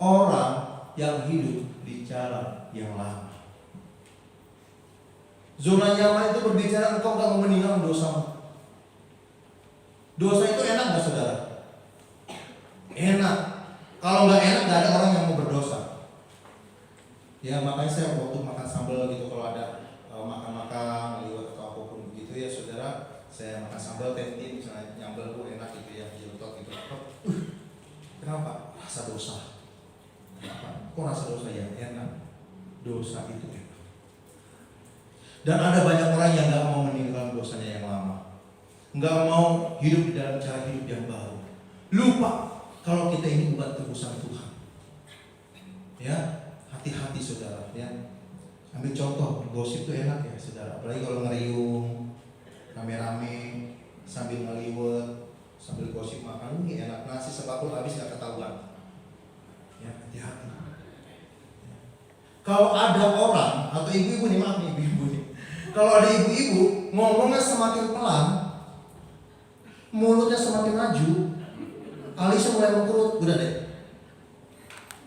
orang yang hidup di jalan yang lama. Zona nyaman itu berbicara engkau nggak mau meninggalkan dosamu. Dosa itu enak nggak saudara? Enak. Kalau nggak enak nggak ada orang yang mau berdosa. Ya makanya saya waktu makan sambal gitu, kalau ada makan-makan liwat atau apapun begitu ya saudara, saya makan sambal tentin misalnya nyambel enak gitu ya, jiltot gitu. Kenapa? Rasa dosa. Kenapa? Kok rasa dosa ya? Enak. Dosa itu enak. Dan ada banyak orang yang nggak mau meninggalkan dosanya yang lama, nggak mau hidup dalam cara hidup yang baru. Lupa kalau kita ini bukan tebusan Tuhan. Ya. Hati-hati saudara ya. Ambil contoh, gosip itu enak ya saudara. Apalagi kalau ngeriung rame-rame sambil ngeliwet, sambil gosip makan ini enak, nasi sebakul habis gak ketahuan. Ya hati-hati. Kalau ada orang atau ibu-ibu nih, maaf nih ibu-ibu nih. Kalau ada ibu-ibu ngomongnya semakin pelan, mulutnya semakin maju, alisnya mulai mengkerut, udah deh.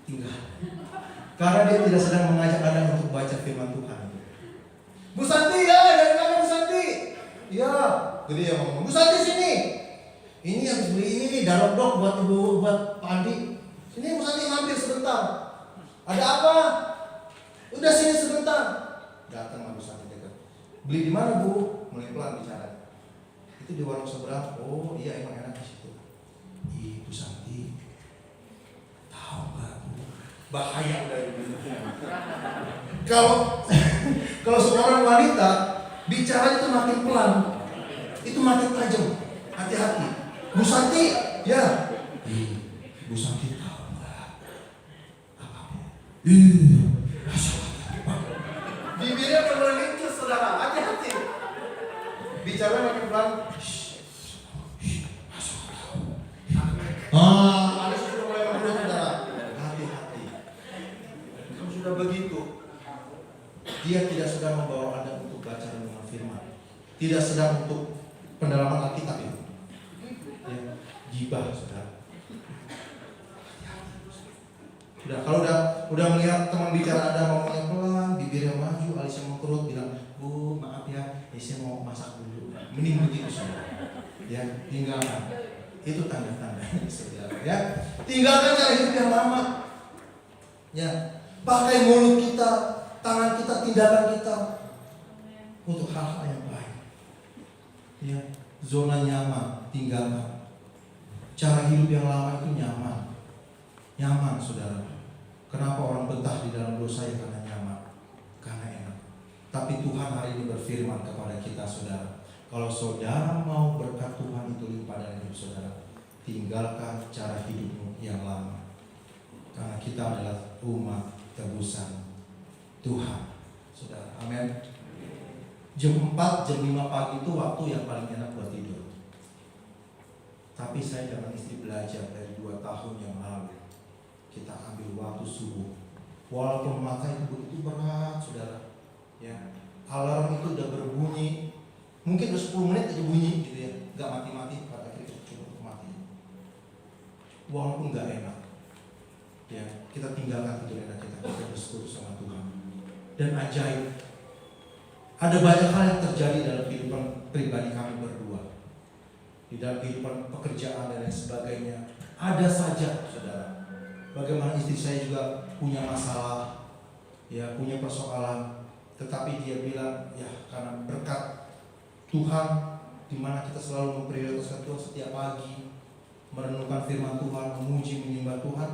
Tinggal. Karena dia tidak sedang mengajak Anda untuk baca firman Tuhan. Bu Santi ya, dari mana Bu Santi? Iya, jadi ya ngomong, Bu Santi sini. Ini habis beli ini nih, dalam buat ibu, buat Pak Andi. Sini Mas Andi mampir sebentar. Ada apa? Udah sini sebentar. Datang Ibu Santi dekat. Beli di mana Bu? Mulai pelan bicara. Itu di warung seberang. Oh iya emang enak di situ. Ibu Santi, tahu nggak Bu? Bahaya udah ibu. Kalau seorang wanita bicara itu makin pelan, itu makin tajam. Hati-hati. Bu Santi, ya. Bu Santi tahu nggak? Apa? Bibirnya berlincah saudara. Hati-hati. Bicara makin pelan. Ada sudah mulai mengeluh saudara. Hati-hati. Kalau sudah begitu, dia tidak sedang membawa Anda untuk baca renungan firman. Tidak sedang untuk pendalaman Alkitab itu. Ya, gibah saudara. Kalau udah melihat teman bicara Anda ngomongnya pelan, bibirnya maju, alisnya mengkerut, bilang, Bu maaf ya, saya mau masak dulu. Mending begitu saudara. Ya, tinggalkan. Itu tanda-tanda saudara. Ya, tinggalkan cara hidup yang lama. Ya, pakai mulut kita, tangan kita, tindakan kita untuk hal-hal yang baik. Ya, zona nyaman tinggalkan. Cara hidup yang lama itu nyaman saudara. Kenapa orang betah di dalam dosa? Ya karena nyaman, karena enak. Tapi Tuhan hari ini berfirman kepada kita saudara, kalau saudara mau berkat Tuhan itu limpah dalam hidup saudara, tinggalkan cara hidupmu yang lama. Karena kita adalah umat tebusan Tuhan saudara. Amin. Jam 4, jam 5 pagi itu waktu yang paling enak buat tidur. Tapi saya dengan istri belajar dari 2 tahun yang lalu, kita ambil waktu subuh. Walaupun mata itu begitu berat saudara, ya, alarm itu udah berbunyi, mungkin udah 10 menit aja bunyi gitu ya, gak mati-mati, pada akhirnya kita coba mati. Walaupun gak enak, ya, kita tinggalkan tidur enak kita bersekutu sama Tuhan. Dan ajaib, ada banyak hal yang terjadi dalam kehidupan pribadi kami berdua, di dalam kehidupan pekerjaan dan lain sebagainya. Ada saja saudara, bagaimana istri saya juga punya masalah, ya, punya persoalan, tetapi dia bilang, ya karena berkat Tuhan, di mana kita selalu memprioritaskan Tuhan setiap pagi, merenungkan firman Tuhan, memuji menyembah Tuhan,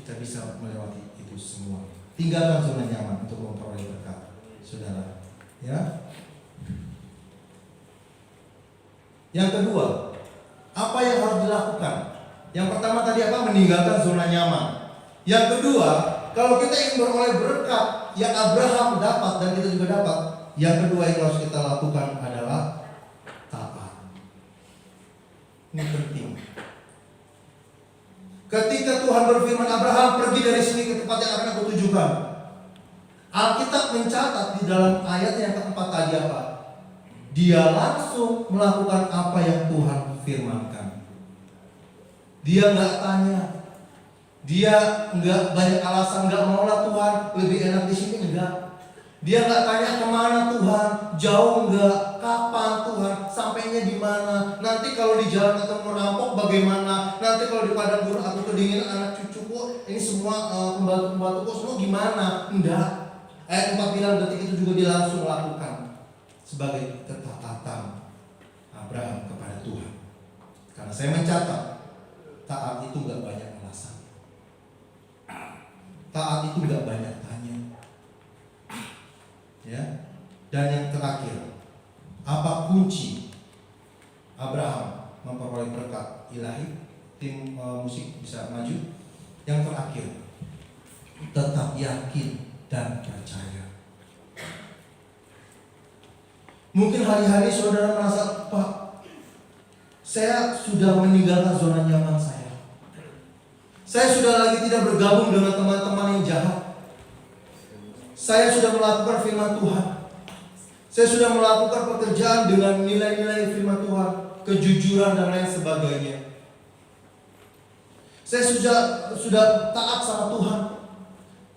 kita bisa melewati itu semua. Tinggalkan zona nyaman untuk memperoleh berkat, saudara. Ya. Yang kedua, apa yang harus dilakukan? Yang pertama tadi apa? Meninggalkan zona nyaman. Yang kedua, kalau kita ingin beroleh berkat yang Abraham dapat dan kita juga dapat, yang kedua yang harus kita lakukan adalah taat. Ini penting. Ketika Tuhan berfirman, Abraham pergi dari sini ke tempat yang akan aku tujukan, Alkitab mencatat di dalam ayat yang keempat tadi apa? Dia langsung melakukan apa yang Tuhan firmankan. Dia nggak tanya, dia nggak banyak alasan, nggak maulah Tuhan, lebih enak di sini, enggak. Dia nggak tanya kemana Tuhan, jauh nggak, kapan Tuhan, sampainya di mana, nanti kalau di jalan ketemu rampok bagaimana, nanti kalau di padang gurun aku kedinginan anak cucuku, ini semua pembantu-pembantuku semua gimana? Enggak. Ayat 4 bilang detik itu juga dia langsung lakukan sebagai ketaatan Abraham kepada Tuhan. Karena saya mencatat, taat itu nggak banyak alasan, taat itu nggak banyak tanya. Ya. Dan yang terakhir, apa kunci Abraham memperoleh berkat ilahi? Tim musik bisa maju. Yang terakhir, tetap yakin dan percaya. Mungkin hari-hari saudara merasa, Pak, saya sudah meninggalkan zona nyaman saya. Saya sudah lagi tidak bergabung dengan teman-teman yang jahat. Saya sudah melakukan firman Tuhan. Saya sudah melakukan pekerjaan dengan nilai-nilai firman Tuhan, kejujuran dan lain sebagainya. Saya sudah taat sama Tuhan.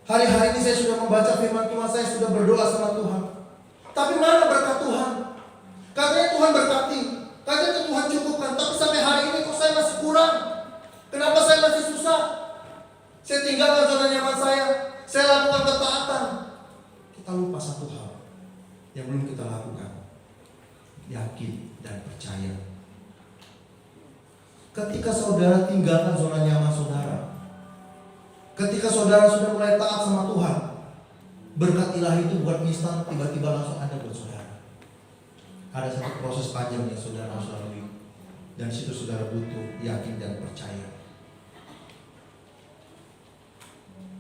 Hari-hari ini saya sudah membaca firman Tuhan, saya sudah berdoa sama Tuhan. Tapi mana berkat Tuhan? Katanya Tuhan berkati, Katanya Tuhan cukupkan, tapi sampai hari ini kok saya masih kurang. Kenapa saya masih susah? Saya tinggalkan zona nyaman saya lakukan ketaatan. Kita lupa satu hal yang belum kita lakukan. Yakin dan percaya. Ketika saudara tinggalkan zona nyaman saudara, ketika saudara sudah mulai taat sama Tuhan, berkat ilahi itu bukan instan tiba-tiba langsung ada buat saudara. Ada satu proses panjang yang saudara harus lalui, dan situ saudara butuh yakin dan percaya.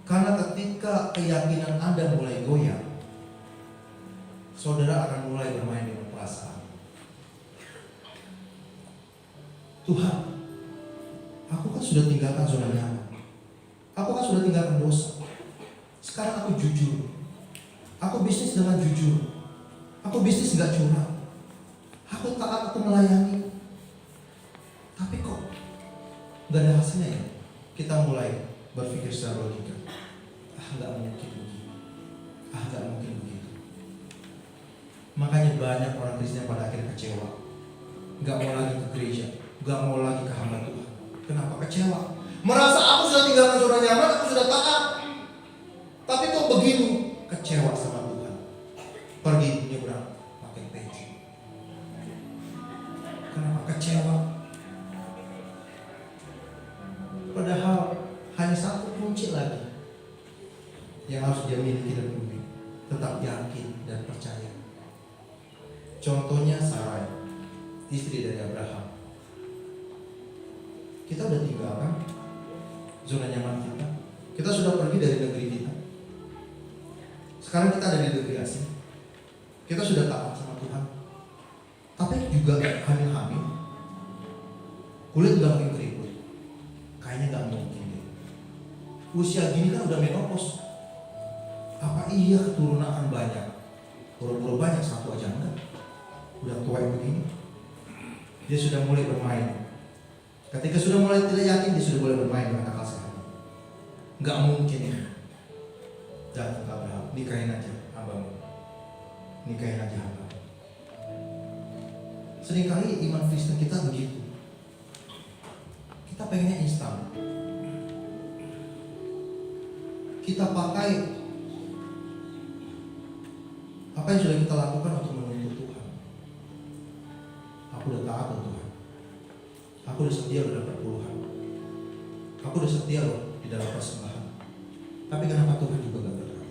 Karena ketika keyakinan Anda mulai goyah, saudara akan mulai bermain dengan perasaan. Tuhan, aku kan sudah tinggalkan zona nyaman. Aku kan sudah tinggalkan dosa. Sekarang aku jujur. Aku bisnis dengan jujur. Aku bisnis gak curang. Aku taat, aku melayani. Tapi kok gak ada hasilnya ya? Kita mulai berpikir secara logika. Gak mungkin begitu. Gak mungkin begitu. Makanya banyak orang Kristen pada akhirnya kecewa. Gak mau lagi ke gereja, gak mau lagi ke hamba Tuhan. Kenapa kecewa? Merasa aku sudah tinggalkan zona nyaman, aku sudah taat. Tapi kok begini? Kecewa sama Tuhan. Pergi nyebrang pakai peci. Kenapa kecewa? Padahal hanya satu kunci lagi yang harus dia miliki dan penuhi. Tetap yakin dan percaya. Contohnya Sarai, istri dari Abraham. Kita udah tinggalkan zona nyaman kita. Kita sudah pergi dari negeri kita. Sekarang kita ada di negeri asing. Kita sudah taat sama Tuhan. Tapi juga hamil-hamil. Kulit udah makin keriput. Kayaknya gak mungkin deh. Usia gini kan udah menopause. Apa iya keturunan banyak? Pura-pura banyak, satu aja enggak. Udah tua begini. Dia sudah mulai bermain. Ketika sudah mulai tidak yakin, dia sudah mulai bermain dengan akal sehat. Nggak mungkin ya. Datang ke Abraham, nikahin aja hambamu. Nikahin aja hambamu. Seringkali iman Kristen kita begitu. Kita pengennya instan. Kita pakai apa yang sudah kita lakukan untuk menuntut Tuhan. Aku udah taat loh Tuhan. Aku udah setia loh dapat puluhan. Aku udah setia loh di dalam persembahan. Tapi kenapa Tuhan juga gak berarti?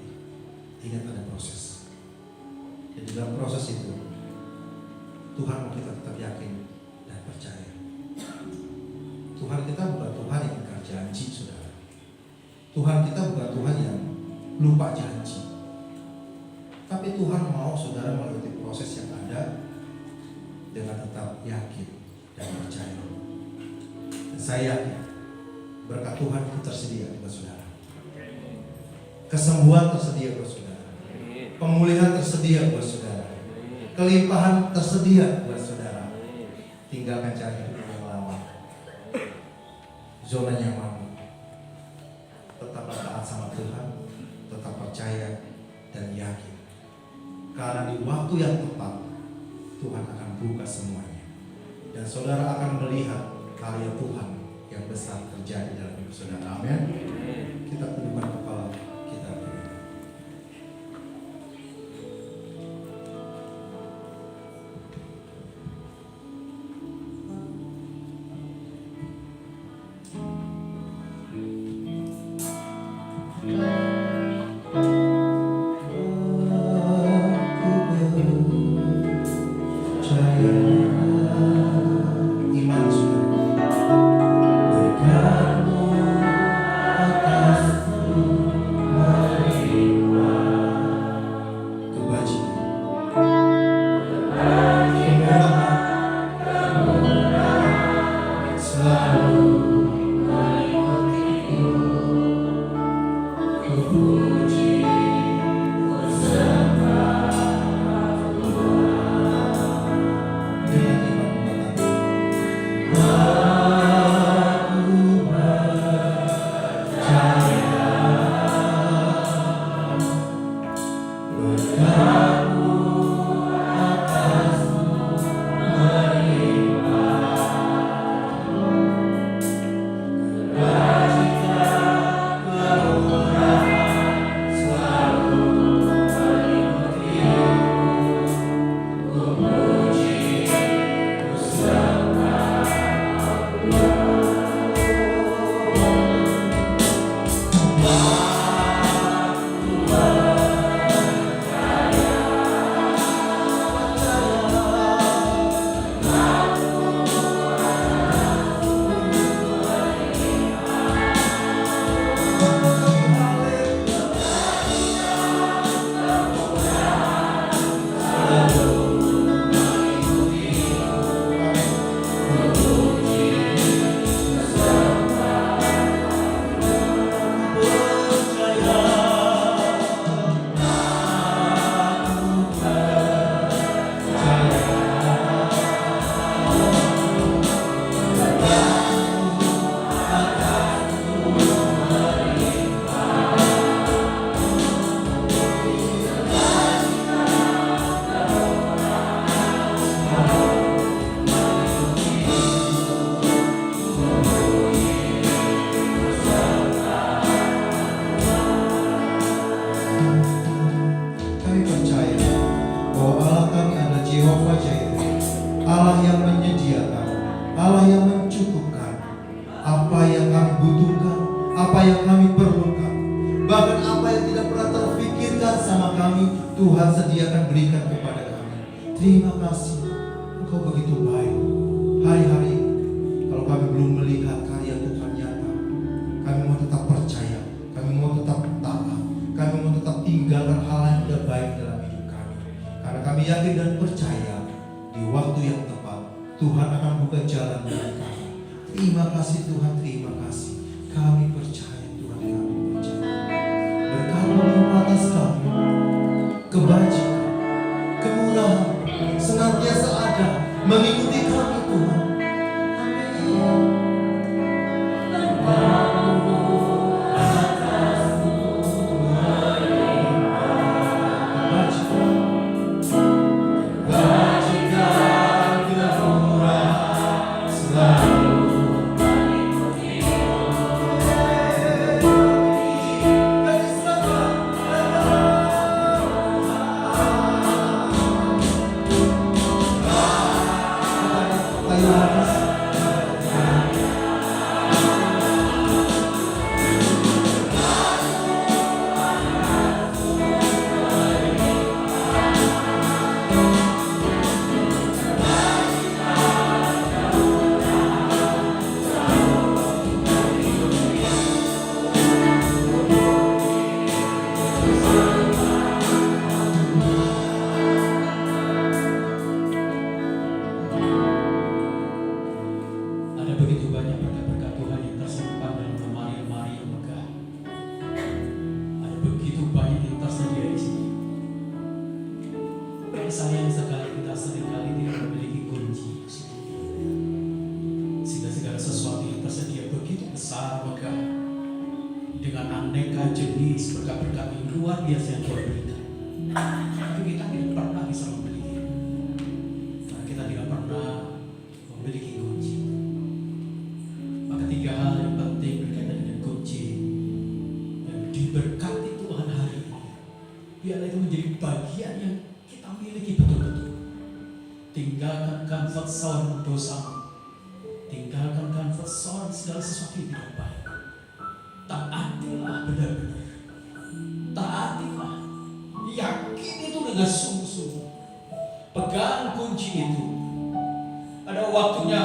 Ingat ada proses. Dan di dalam proses itu Tuhan mau kita tetap yakin dan percaya. Tuhan kita bukan Tuhan yang ingkar janji, saudara. Tuhan kita bukan Tuhan yang lupa janji. Tapi Tuhan mau saudara melalui proses yang ada dengan tetap yakin dan percaya. Dan saya yakin berkat Tuhan itu tersedia buat saudara. Kesembuhan tersedia buat saudara. Pemulihan tersedia buat saudara. Kelimpahan tersedia buat saudara. Tinggalkan cara hidup yang lama. Zona nyaman. Tetap taat sama Tuhan, tetap percaya dan yakin. Karena di waktu yang tepat Tuhan akan buka semuanya. Dan saudara akan melihat karya Tuhan yang besar terjadi dalam hidup saudara. Amin. Kita tundukkan kepala kita berdoa. Berkatmu atasku yang menyediakan, Allah yang mencukupkan apa yang kami butuhkan, apa yang kami perlukan. Bahkan apa yang tidak pernah terfikirkan sama kami, Tuhan sediakan berikan kepada kami. Terima kasih, Engkau begitu baik. Hari-hari kalau kami belum melihat karya Tuhan nyata, kami mau tetap percaya, kami mau tetap taat, kami mau tetap tinggalkan hal yang tidak baik dalam hidup kami. Karena kami yakin dan percaya di waktu yang tepat Tuhan akan buka jalan bagi kami. Terima kasih Tuhan, terima kasih. Kami percaya Tuhan, kami percaya. Berkat-Mu limpah atas kami, kebajikan, kemurahan senantiasa ada mengikuti kami Tuhan. Ada begitu banyak berkat-berkat Tuhan yang tersimpan dalam lemari-lemari yang megah. Ada begitu banyak yang tersedia di sini. Sayang sekali kita seringkali tidak memiliki kunci di sini. Sehingga segala sesuatu yang tersedia begitu besar, megah, dengan aneka jenis berkat-berkat yang luar biasa yang Tuhan berikan. Tapi kita tidak pernah bisa memiliki, karena kita tidak pernah memiliki kunci. Maka tiga hal yang penting berkaitan dengan kunci yang diberkati Tuhan hari ini, biarlah itu menjadi bagian yang kita miliki betul-betul. Tinggalkan comfort zone dosamu, tinggalkan comfort zone segala sesuatu yang tidak baik. Taatilah benar-benar, taatilah, yakin itu dengan sungguh-sungguh. Pegang kunci itu. Ada waktunya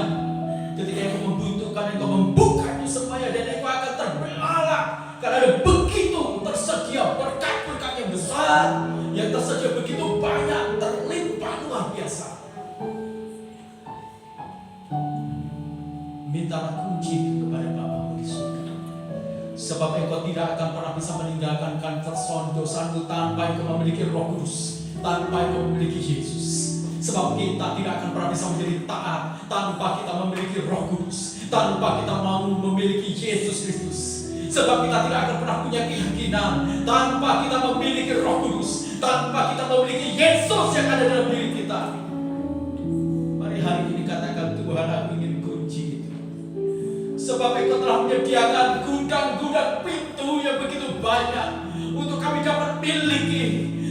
ketika engkau membutuhkan, engkau membukanya supaya dan engkau akan terbelalak. Karena ada begitu tersedia berkat-berkat yang besar, yang tersedia begitu banyak, terlimpah luar biasa. Mintalah kunci itu kepada Bapa-Mu di surga. Sebab engkau tidak akan pernah bisa meninggalkan comfort zone dosamu tanpa engkau memiliki Roh Kudus, tanpa engkau memiliki Yesus. Sebab kita tidak akan pernah bisa menjadi taat tanpa kita memiliki Roh Kudus, tanpa kita mau memiliki Yesus Kristus. Sebab kita tidak akan pernah punya keyakinan tanpa kita memiliki Roh Kudus, tanpa kita memiliki Yesus yang ada dalam diri kita. Mari hari ini katakan, Tuhan, aku ingin kunci itu. Sebab Engkau telah menyediakan gudang-gudang pintu yang begitu banyak untuk kami dapat miliki.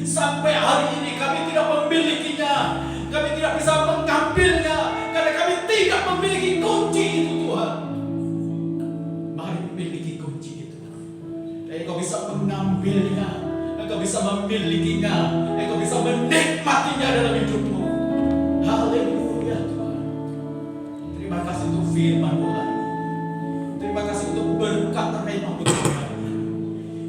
Sampai hari ini kami tidak memilikinya, kami tidak bisa mengambilnya karena kami tidak memiliki kunci itu, Tuhan. Mari miliki kunci itu. Engkau bisa mengambilnya, Engkau bisa memilikinya, Engkau bisa menikmatinya dalam hidupmu. Haleluya Tuhan. Terima kasih untuk firman Tuhan. Terima kasih untuk berkat rema Tuhan.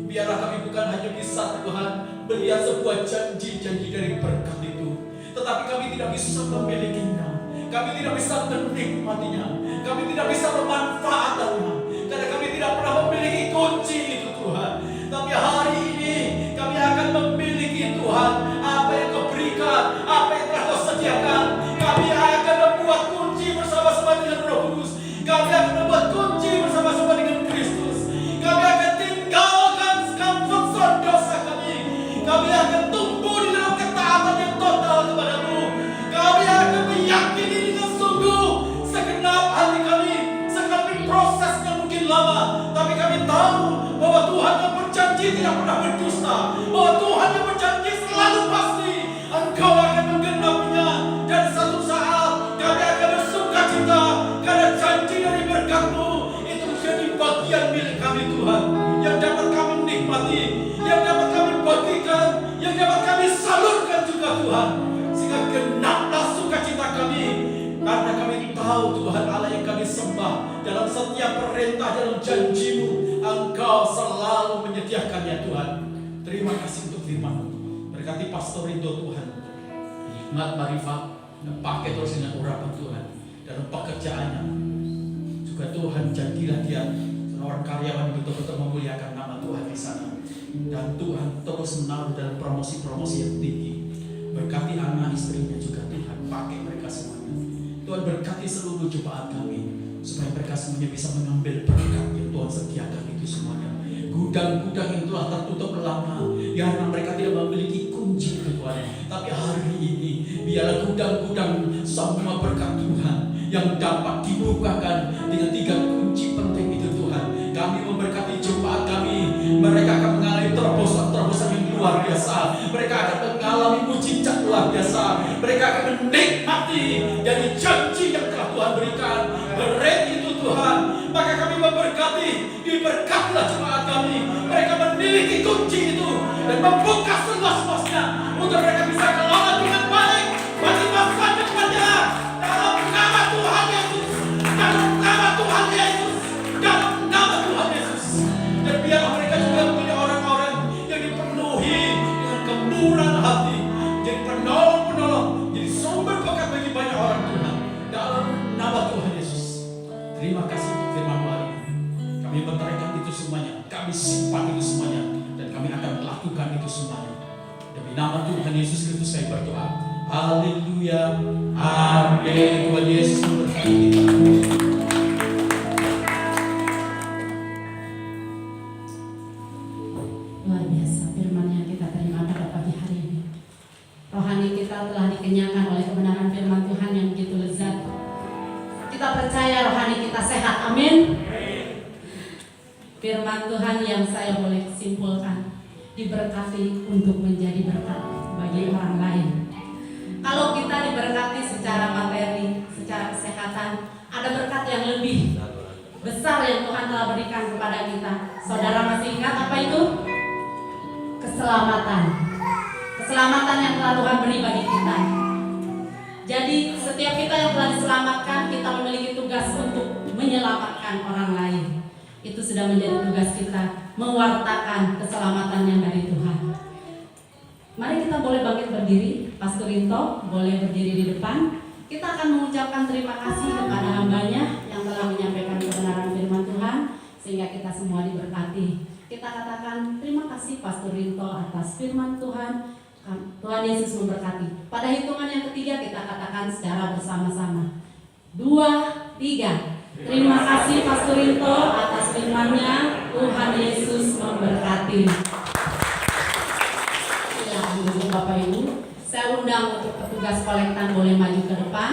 Biarlah kami bukan hanya bisa Tuhan melihat sebuah janji-janji dari berkat itu, tetapi kami tidak bisa memilikinya, kami tidak bisa menikmatinya, kami tidak bisa memanfaatkannya, karena kami tidak pernah memiliki kunci itu Tuhan. Tapi hari ini kami akan memiliki Tuhan apa yang Kau berikan, apa yang telah Kau sediakan. Kami akan membuat kunci bersama-sama dengan Roh Kudus, kami akan membuat kunci bersama-sama dengan Kristus. Kami akan tinggalkan comfort zone dosa kami. Kami akan tumbuh di dalam ketaatan yang total kepada-Mu. Kami akan meyakini dengan sungguh segenap hati kami, sekalipun prosesnya mungkin lama, tapi kami tahu bahwa Tuhan yang berjanji tidak pernah berdusta, bahwa Tuhan yang berjanji selalu pasti Engkau akan menggenapinya, dan satu saat kami akan Engkau Tuhan Allah yang kami sembah. Dalam setiap perintah, dalam janji-Mu, Engkau selalu menyediakannya Tuhan. Terima kasih untuk firman-Mu. Berkati Pastor Rindo Tuhan, hikmat marifat, dan pakai terus dengan urapan Tuhan dalam pekerjaannya. Juga Tuhan, jadilah dia seorang karyawan yang betul-betul memuliakan nama Tuhan di sana. Dan Tuhan terus menaruh dalam promosi-promosi yang tinggi. Berkati anak istrinya juga Tuhan, pakai mereka semuanya. Tuhan berkati seluruh jemaat kami, supaya mereka semuanya bisa mengambil berkat yang Tuhan sediakan itu semuanya. Gudang-gudang yang telah tertutup lama, ya mereka tidak memiliki kunci itu Tuhan. Tapi hari ini biarlah gudang-gudang semua berkat Tuhan yang dapat dibukakan dengan 3 kunci penting itu Tuhan. Kami memberkati jemaat kami, mereka akan mengalami terobosan-terobosan yang luar biasa. Mereka akan mengalami mujizat luar biasa. Mereka akan menikmati dari janji yang telah Tuhan berikan. Beret itu Tuhan. Maka kami memberkati, diberkatilah jemaat kami. Mereka memiliki kunci itu dan membuka seluas-luasnya untuk mereka bisa kelola dengan baik bagi masa depannya. Dalam nama Tuhan Yesus, dalam nama Tuhan Yesus, dalam nama Tuhan Yesus. Dan biarlah mereka juga menjadi orang-orang yang dipenuhi dengan kemurahan hati, jadi penolong-penolong, jadi sumber berkat bagi banyak orang Tuhan. Dalam nama Tuhan Yesus. Terima kasih untuk firman-Mu hari ini. Kami menerangkan itu semuanya, kami simpan itu semuanya, dan kami akan melakukan itu semuanya. Demi nama Tuhan Yesus Kristus saya berdoa. Haleluya. Amin. Tuhan Yesus memberkati kita. Luar biasa firman yang kita terima pada pagi hari ini. Rohani kita telah dikenyangkan oleh kebenaran firman Tuhan yang begitu lezat. Kita percaya rohani kita sehat. Amin. Firman Tuhan yang saya boleh simpulkan, diberkati untuk menjadi berkat bagi orang lain. Kalau kita diberkati secara materi, secara kesehatan, ada berkat yang lebih besar yang Tuhan telah berikan kepada kita. Saudara masih ingat apa itu? Keselamatan. Keselamatan yang telah Tuhan beri bagi kita. Jadi setiap kita yang telah diselamatkan, kita memiliki tugas untuk menyelamatkan orang lain. Itu sudah menjadi tugas kita, mewartakan keselamatan yang dari Tuhan. Mari kita boleh bangkit berdiri. Pastor Rinto boleh berdiri di depan. Kita akan mengucapkan terima kasih kepada hambanya yang telah menyampaikan kebenaran firman Tuhan, sehingga kita semua diberkati. Kita katakan terima kasih Pastor Rinto atas firman Tuhan. Tuhan Yesus memberkati. Pada hitungan yang ketiga kita katakan secara bersama-sama. 2, 3. Terima kasih Pastor Rinto atas firman-Nya. Tuhan Yesus memberkati. Silakan dulu Bapak Ibu. Saya undang untuk petugas kolektan boleh maju ke depan.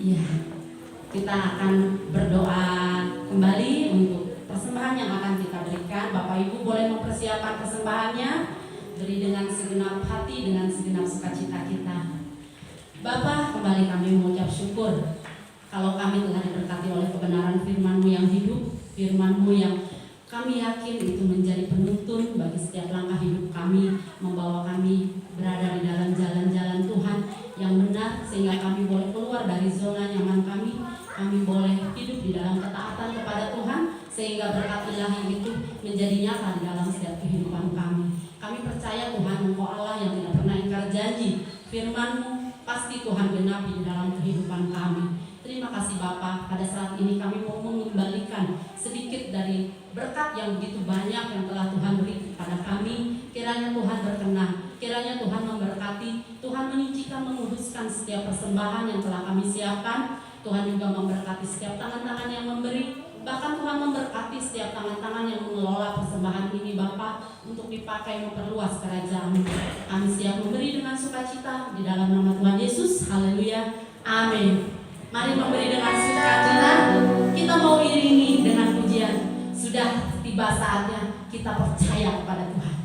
Iya, kita akan berdoa kembali untuk persembahan yang akan kita berikan. Bapak Ibu boleh mempersiapkan persembahannya. Beri dengan segenap hati, dengan segenap sukacita kita. Bapa, kembali kami mengucap syukur kalau kami telah diberkati oleh kebenaran firman-Mu yang hidup, firman-Mu yang kami yakin itu menjadi penuntun bagi setiap langkah hidup kami, membawa kami berada di dalam jalan-jalan Tuhan yang benar, sehingga kami boleh keluar dari zona nyaman kami boleh hidup di dalam ketaatan kepada Tuhan, sehingga berkat ilahi itu menjadi nyata di dalam setiap kehidupan kami. Kami percaya Tuhan, Engkau Allah yang tidak pernah ingkar janji, firman-Mu pasti Tuhan genapi di dalam kehidupan kami. Terima kasih Bapa. Pada saat ini kami mau mengembalikan sedikit dari berkat yang begitu banyak yang telah Tuhan beri kepada kami. Kiranya Tuhan berkenan, kiranya Tuhan memberkati, Tuhan menyucikan, menguduskan setiap persembahan yang telah kami siapkan. Tuhan juga memberkati setiap tangan-tangan yang memberi. Bahkan Tuhan memberkati setiap tangan-tangan yang mengelola persembahan ini Bapa, untuk dipakai memperluas kerajaan-Mu. Kami siap memberi dengan sukacita di dalam nama Tuhan Yesus. Haleluya. Amin. Mari memberi dengan sukacita. Kita mau iringi dengan pujian. Sudah tiba saatnya kita percaya kepada Tuhan.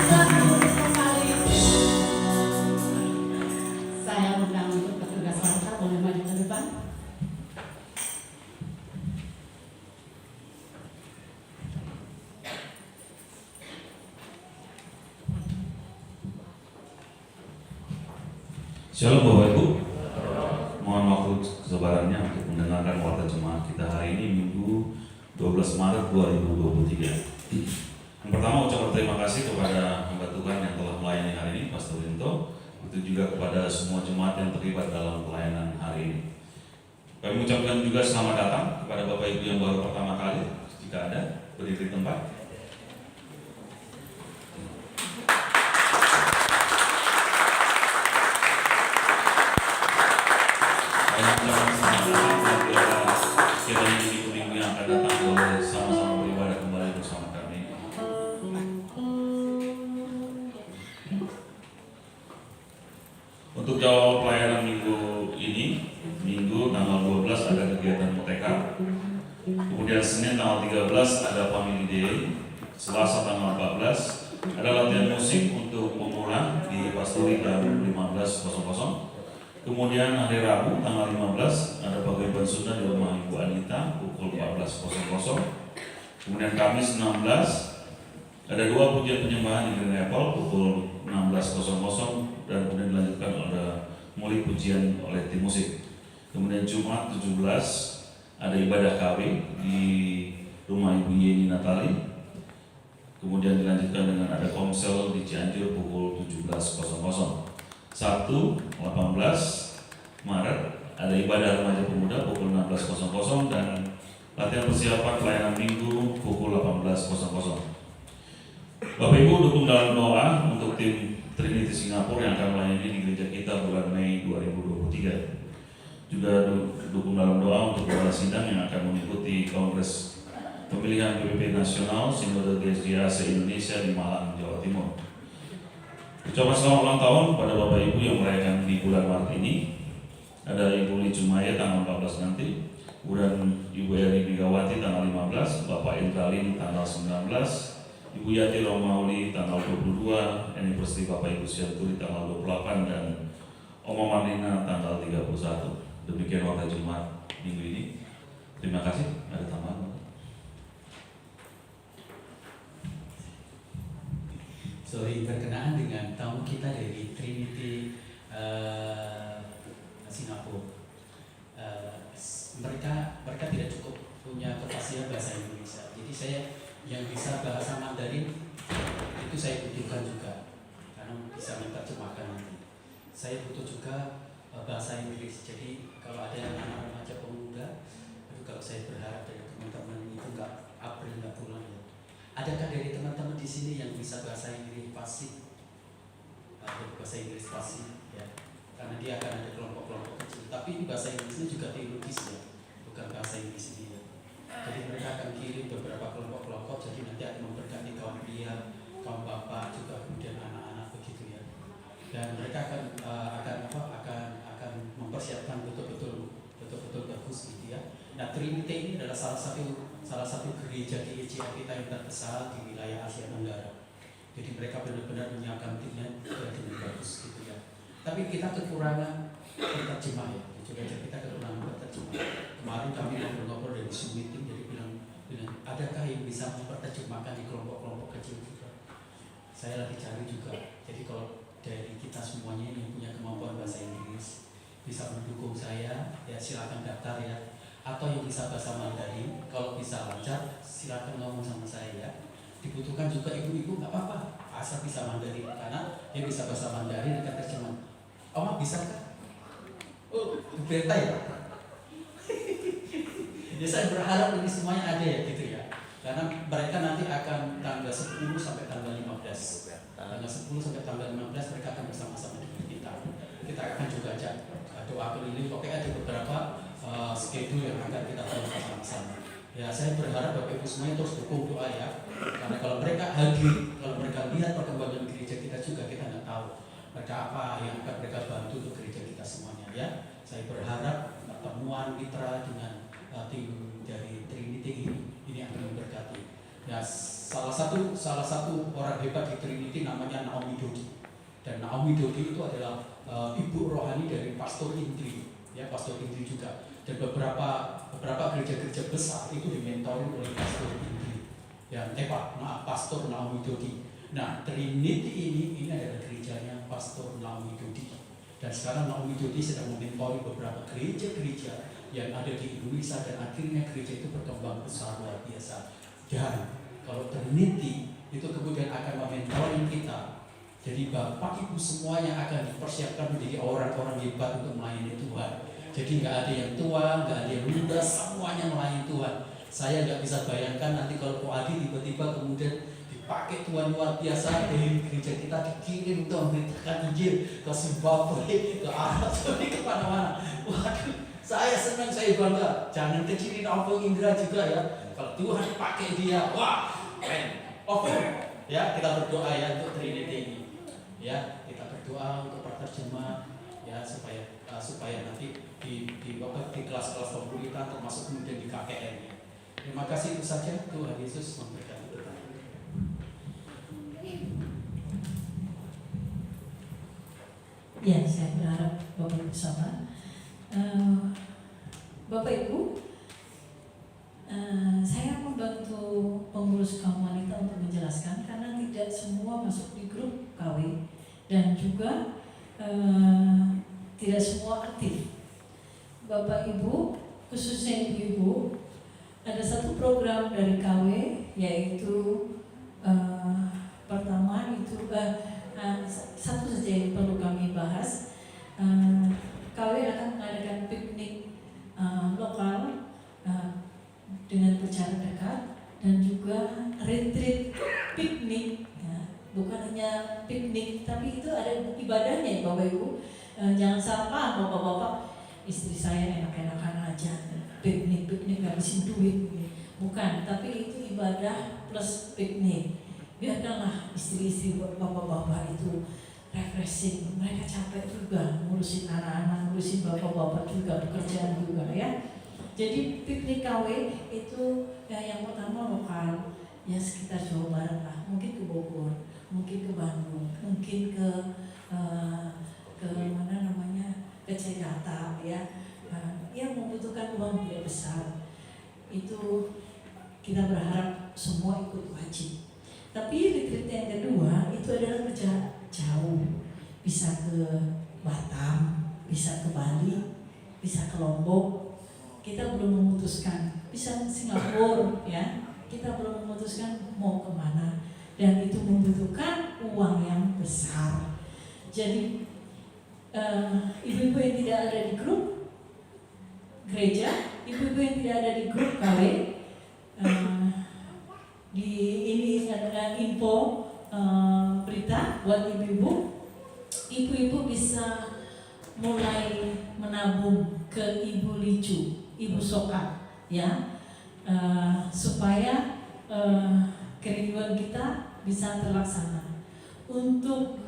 Saya undang untuk petugas wanita boleh maju ke depan. Shalom Bapak Ibu, mohon waktu kesabarannya untuk mendengarkan warta jemaat kita hari ini Minggu 12 Maret 2023. Yang pertama ucapan terima kasih kepada hamba Tuhan yang telah melayani hari ini, Pastor Rinto. Itu juga kepada semua jemaat yang terlibat dalam pelayanan hari ini. Kami mengucapkan juga selamat datang kepada Bapak Ibu yang baru pertama kali, jika ada, berdiri di tempat. Kiranya di minggu yang akan datang boleh sama-sama beribadah kembali bersama kami. Untuk jawab pelayanan minggu ini, Minggu tanggal 12 ada kegiatan MTK. Kemudian Senin tanggal 13 ada Family Day. Selasa tanggal 14 ada latihan musik untuk pemula di Pastori jam 15.00. Kemudian hari Rabu tanggal 15 ada paguyuban Sunda di rumah Ibu Anita pukul 14.00. Kemudian Kamis 16 ada 2 pujian penyembahan di Green Apple pukul 16.00 dan kemudian dilanjutkan ada mulai pujian oleh tim musik. Kemudian Jumat 17 ada ibadah KW di rumah Ibu Yeni Natali. Kemudian dilanjutkan dengan ada komsel di Cianjur pukul 17.00. Sabtu 18 Maret ada ibadah remaja pemuda pukul 16.00 dan latihan persiapan pelayanan minggu pukul 18.00. Bapak Ibu dukung dalam doa untuk tim Trinity Singapura yang akan melayani di gereja kita bulan Mei 2023. Juga dukung dalam doa untuk para sidang yang akan mengikuti Kongres Pemilihan PPP Nasional Sinode GSJA se-Indonesia di Malang, Jawa Timur. Ucapan selamat ulang tahun pada Bapak Ibu yang merayakan di bulan Maret ini. Ada Ibu Li Cumaya tanggal 14 nanti, kemudian Ibu Eri Megawati tanggal 15, Bapak Indralin tanggal 19, Ibu Yati Romauli tanggal 22, anniversary Bapak Ibu Sianturi tanggal 28 dan Oma Marlina tanggal 31. Demikian warta Jumat minggu ini. Terima kasih. Ada tambahan? Sorry, berkenaan dengan tamu kita dari Trinity Singapura. Mereka tidak cukup punya kefasihan bahasa Indonesia. Jadi saya yang bisa bahasa Mandarin itu saya butuhkan juga karena bisa menerjemahkan nanti. Saya butuh juga bahasa Inggris. Jadi kalau ada anak remaja pemuda, itu kalau saya berharap dari teman-teman itu nggak pulang ya. Adakah dari teman-teman di sini yang bisa bahasa Inggris fasih? Bahasa Inggris fasih ya. Karena dia akan ada kelompok-kelompok kecil. Tapi ini bahasa Inggrisnya juga teologis ya, bukan bahasa Inggris ini ya. Jadi mereka akan kirim beberapa kelompok-kelompok. Jadi nanti akan memberkati kaum pria, kaum bapak juga kemudian anak-anak begitu ya. Dan mereka akan mempersiapkan betul-betul bagus gitu ya. Nah, Trinity ini adalah salah satu gereja di ECA kita yang terbesar di wilayah Asia Tenggara. Jadi mereka benar-benar menyiapkan timnya dengan bagus gitu ya. Tapi kita kekurangan penerjemah ya. Di gereja kita kekurangan penerjemah. Kemarin kami ngobrol dari Zoom meeting, jadi bilang adakah yang bisa memperterjemahkan di kelompok-kelompok kecil juga? Saya lagi cari juga. Jadi kalau dari kita semuanya yang punya kemampuan bahasa Inggris bisa mendukung saya, ya silakan daftar ya. Atau yang bisa bahasa Mandarin, kalau bisa lancar, silakan ngomong sama saya ya. Dibutuhkan juga ibu-ibu, nggak apa-apa, asal bisa Mandarin, karena dia bisa bahasa Mandarin dekat terjemahan. Oma bisa kan? Oh, beta ya. Ya saya berharap ini semuanya ada ya gitu ya. Karena mereka nanti akan tanggal 10 sampai tanggal 15. Tanggal 10 sampai tanggal 15 mereka akan bersama-sama dengan kita. Kita akan juga ajak doa keliling, pokoknya ada beberapa schedule yang akan kita lakukan bersama-sama. Ya saya berharap Bapak Ibu semuanya terus dukung doa ya. Karena kalau mereka hadir, kalau mereka lihat perkembangan gereja kita juga, kita nggak tahu mereka apa yang akan mereka bantu untuk gereja kita semuanya ya. Saya berharap pertemuan mitra dengan tim dari Trinity ini akan memberkati. Ya, salah satu orang hebat di Trinity namanya Naomi Dodi. Dan Naomi Dodi itu adalah ibu rohani dari Pastor Indri, ya Pastor Indri juga. Dan beberapa gereja-gereja besar itu dimentori oleh Pastor Indri. Ya, Pastor Naomi Dodi. Nah, Trinity ini adalah gerejanya Pastor Naomi Dodi. Dan sekarang Naomi Dodi sedang mementori beberapa gereja-gereja yang ada di Indonesia, dan akhirnya gereja itu berkembang besar luar biasa. Dan kalau Trinity itu kemudian akan mementoring kita. Jadi Bapak Ibu semua yang akan dipersiapkan menjadi orang-orang hebat untuk melayani Tuhan. Jadi nggak ada yang tua, nggak ada yang muda, semuanya melayani Tuhan. Saya nggak bisa bayangkan nanti kalau Pak Adi tiba-tiba kemudian dipakai Tuhan luar biasa, gereja kita dikirim untuk memberitakan Injil ke Zimbabwe, ke Arab Saudi, ke mana-mana. Waduh, saya senang, saya bangga. Jangan kecilin Ovo Indra juga ya. Kalau Tuhan pakai dia, wah, keren. Oke, ya kita berdoa ya untuk Trinity ini. Ya, kita berdoa untuk penerjemah ya supaya nanti di kelas-kelas pemuritan termasuk kemudian di KKN-nya. Terima kasih, itu saja. Tuhan Yesus memberkati kita. Ya, saya berharap Bapak Ibu sama. Bapak Ibu, saya membantu pengurus kaum wanita untuk menjelaskan karena tidak semua masuk di grup KW dan juga tidak semua aktif. Bapak Ibu, khususnya ibu-ibu, ada satu program dari KW yaitu pertama itu satu saja yang perlu kami bahas. KW akan mengadakan piknik lokal dengan berjarak dekat dan juga retreat piknik, ya. Bukan hanya piknik tapi itu ada ibadahnya ya Bapak Ibu. Jangan salah Bapak-bapak, istri saya enak-enakan aja piknik ngabisin duit, bukan, tapi itu ibadah plus piknik. Biarkanlah istri-istri bapak-bapak itu refreshing, mereka capek juga ngurusin anak-anak, ngurusin bapak-bapak juga, pekerjaan juga ya. Jadi piknik KW itu yang pertama lokal, ya sekitar Jawa Barat lah, mungkin ke Bogor, mungkin ke Bandung, mungkin ke mana namanya, ke Jakarta ya. Yang membutuhkan uang tidak besar. Itu kita berharap semua ikut wajib. Tapi retreat yang kedua itu adalah kerja jauh, bisa ke Batam, bisa ke Bali, bisa ke Lombok. Kita belum memutuskan, bisa ke Singapura ya. Kita belum memutuskan mau kemana, dan itu membutuhkan uang yang besar. Jadi ibu-ibu yang tidak ada di grup gereja, ibu-ibu yang tidak ada di grup KW, di ini adalah info berita buat ibu-ibu. Ibu-ibu bisa mulai menabung ke Ibu Licu, Ibu Soka, ya, supaya kerinduan kita bisa terlaksana. Untuk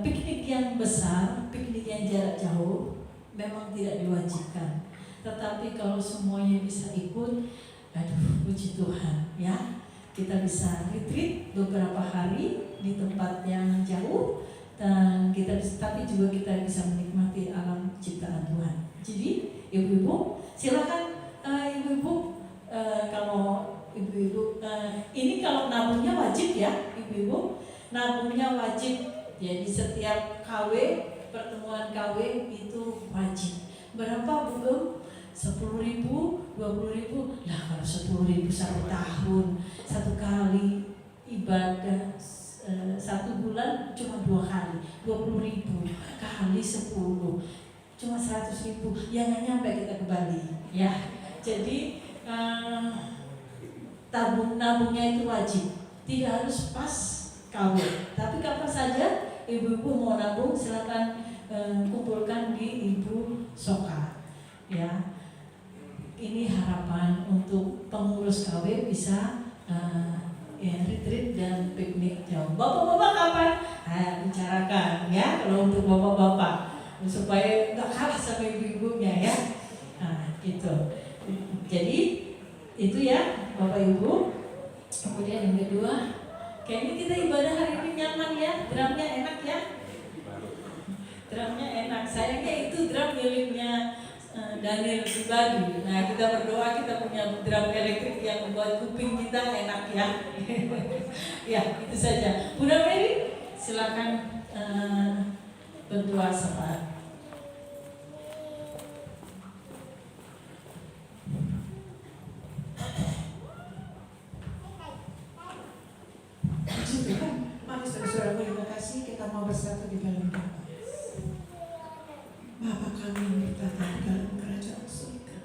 piknik yang besar, piknik yang jarak jauh, memang tidak diwajibkan. Tetapi kalau semuanya bisa ikut, aduh puji Tuhan ya, kita bisa retreat beberapa hari di tempat yang jauh, dan tapi juga kita bisa menikmati alam ciptaan Tuhan. Jadi ibu-ibu silakan, ibu-ibu kalau ibu-ibu ini kalau nabungnya wajib ya, ibu-ibu nabungnya wajib. Jadi setiap KW, pertemuan KW itu wajib. Berapa Bu? 10.000, 20.000. Lah kalau 10.000 1 tahun, 1 kali ibadah 1 bulan cuma 2 kali, 20.000 kali 10 cuma 100.000, ya nggak nyampe kita ke Bali ya. Jadi nabungnya itu wajib, tidak harus pas KW, tapi kapan saja ibu-ibu mau nabung silakan kumpulkan di Ibu Soka ya. Ini harapan untuk pengurus KW bisa retreat dan piknik jauh. Bapak-bapak kapan? Bicarakan ya kalau untuk bapak-bapak supaya nggak kalah sama ibu-ibunya ya. Nah gitu. Jadi itu ya Bapak Ibu. Kemudian yang kedua, kayaknya kita ibadah hari ini nyaman ya, drumnya enak ya. Drumnya enak, sayangnya itu drum miliknya Daniel pribadi. Nah, kita berdoa kita punya drum elektrik yang membuat kuping kita enak ya. Ya, itu saja. Bunda Mary, silakan berdoa syafaat. Puji Tuhan, mari saudara terima kasih kita mau bersatu di dalam doa. Bapa kami yang bertata di dalam kerajaan surga,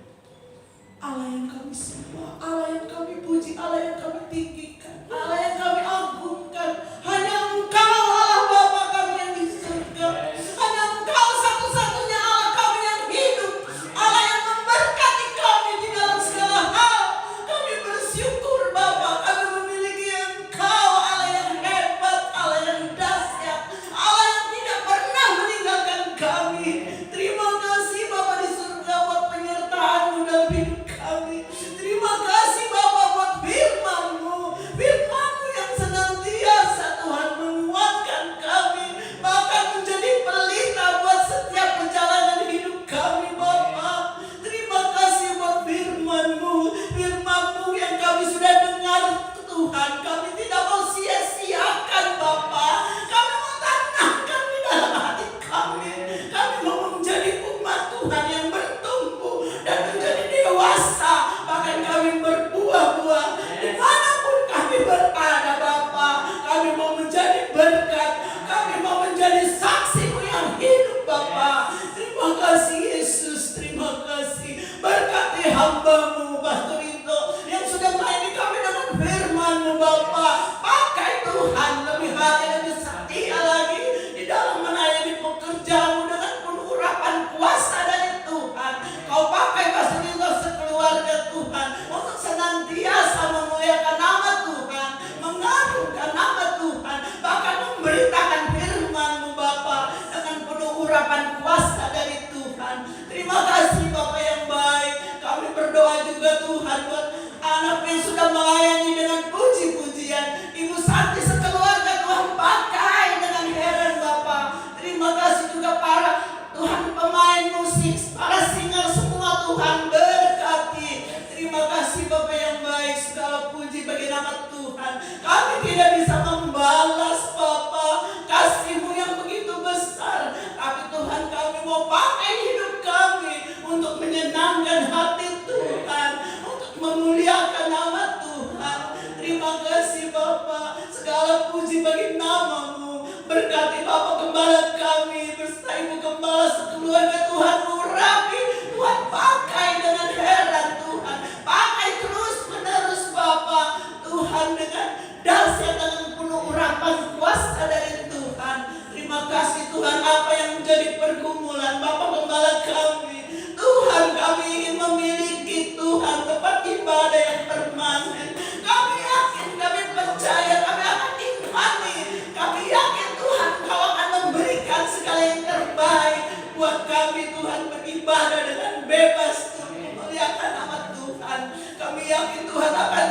Allah yang kami sembah, Allah yang kami puji, Allah yang kami tinggikan, Allah yang kami agungkan. Hanya Engkau Allah Bapa kami yang di surga, hanya Engkau satu-satunya Allah kami yang hidup, Allah yang memberkati kami di dalam segala hal. Kami bersyukur Bapa, kami memiliki Engkau, Allah yang hebat, Allah yang dahsyat, Allah yang tidak pernah meninggalkan kami. Terima kasih Bapa di surga buat penyertaan-Mu dalam hidup kami. Terima kasih Bapa buat firman-Mu, firman-Mu yang senantiasa Tuhan menguatkan kami, bahkan menjadi pelita buat setiap perjalanan hidup kami Bapa. Terima kasih buat firman-Mu, firman-Mu yang kami sudah dengar Tuhan. Kami tidak mau sia-siakan Bapa. Kami mau tanamkan di dalam hati kami. Kami mau menjadi umat Tuhan yang bertumbuh dan menjadi dewasa. Bahkan kami berbuah-buah dimanapun kami berada Bapa. Kami mau menjadi berkat. Kami mau menjadi saksi-Mu yang hidup Bapa. Terima kasih Yesus, terima kasih. Berkati hamba-Mu Pastor Rinto yang sudah melayani kami dengan firman-Mu Bapa. Pakai Tuhan lebih hati, lebih setia lagi di dalam melayani pekerjaan-Mu dengan penuh urapan kuasa dari Tuhan. Kau pakai Pastor Rinto sekeluarga Tuhan untuk senantiasa memuliakan nama Tuhan, mengagungkan nama Tuhan, bahkan memberitakan firman-Mu Bapa dengan penuh urapan kuasa dari Tuhan. Terima kasih Bapa yang baik. Kami berdoa juga Tuhan buat anak yang sudah melayani dengan puji-pujian. Ibu Santi sekeluarga Tuhan pakai dengan heran Bapa. Terima kasih juga para Tuhan pemain musik, para singer semua Tuhan berkati. Terima kasih Bapa yang baik, segala puji bagi nama Tuhan. Kami tidak bisa membalas Bapa kasih-Mu yang begitu besar, tapi Tuhan kami mau pakai hidup kami untuk menyenangkan hati Tuhan, untuk memuliakan nama Tuhan. Terima kasih Bapa, segala puji bagi nama-Mu. Berkati Bapak Gembala kami beserta Ibu Gembala sekeluarga Tuhan, urapi Tuhan, pakai dengan heran Tuhan, pakai terus menerus Bapak Tuhan dengan dahsyat, dengan penuh urapan kuasa dari Tuhan. Terima kasih Tuhan, apa yang menjadi pergumulan Bapak Gembala kami, Tuhan kami ingin memiliki Tuhan tempat ibadah yang permanen. Kami yakin, kami percaya, kami akan imani, kami yakin Tuhan Kau akan memberikan segala yang terbaik buat kami Tuhan, beribadah dengan bebas Tuhan, memuliakan nama Tuhan. Kami yakin Tuhan akan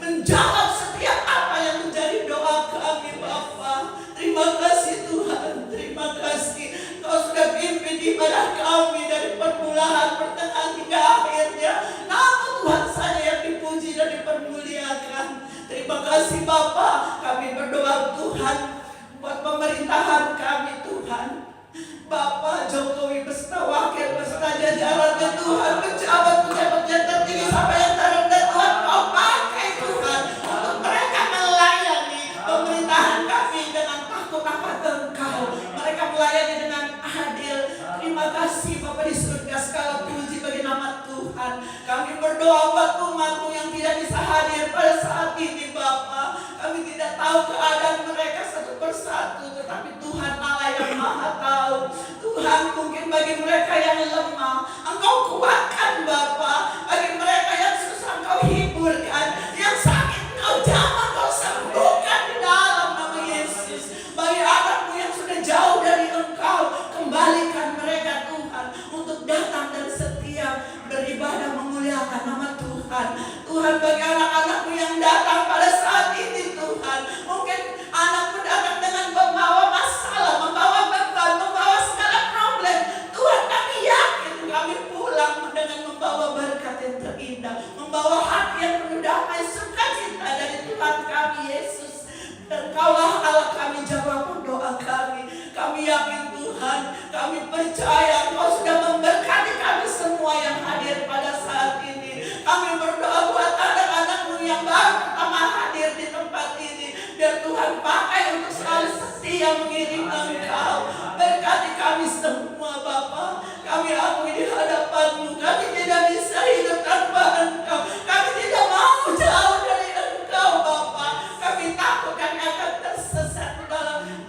menjawab setiap apa yang menjadi doa kami Bapa. Terima kasih Tuhan, terima kasih Kau sudah pimpin ibadah kami dari permulaan, pertengahan hingga akhirnya. Nama Tuhan saja yang dipuji dan dipermuliakan. Terima kasih Bapa. Kami berdoa Tuhan buat pemerintahan kami Tuhan. Bapak Jokowi beserta wakil beserta jajarannya Tuhan, pejabat-pejabat yang tertinggi sampai yang terendah Tuhan, Kau pakai Tuhan untuk mereka melayani pemerintahan kami dengan takut akan Engkau. Mereka melayani dengan adil. Terima kasih Bapak di surga, segala puji bagi nama Tuhan. Kami berdoa buat umat-Mu yang tidak bisa hadir pada saat ini Bapak. Kami tidak tahu keadaan mereka satu persatu, tetapi Tuhan Allah yang Maha tahu. Tuhan, mungkin bagi mereka yang lemah, Engkau kuatkan Bapa. Bagi mereka yang susah, Engkau hiburkan. Yang sakit, Engkau jamah, Engkau sembuhkan di dalam nama Yesus. Bagi anak-Mu yang sudah jauh dari Engkau, kembalikan mereka Tuhan untuk datang dan setia beribadah memuliakan nama Tuhan. Tuhan, bagi anak-anak-Mu yang datang pada saat yakin Tuhan, kami percaya Engkau sudah memberkati kami semua yang hadir pada saat ini. Kami berdoa buat anak-anak-Mu yang baru pertama hadir di tempat ini. Biar Tuhan pakai untuk selalu setia mengiring Engkau. Berkati kami semua Bapa. Kami akui di hadapan-Mu, kami tidak bisa hidup tanpa Engkau. Kami tidak mau jauh dari Engkau Bapa. Kami takut kami akan tersesat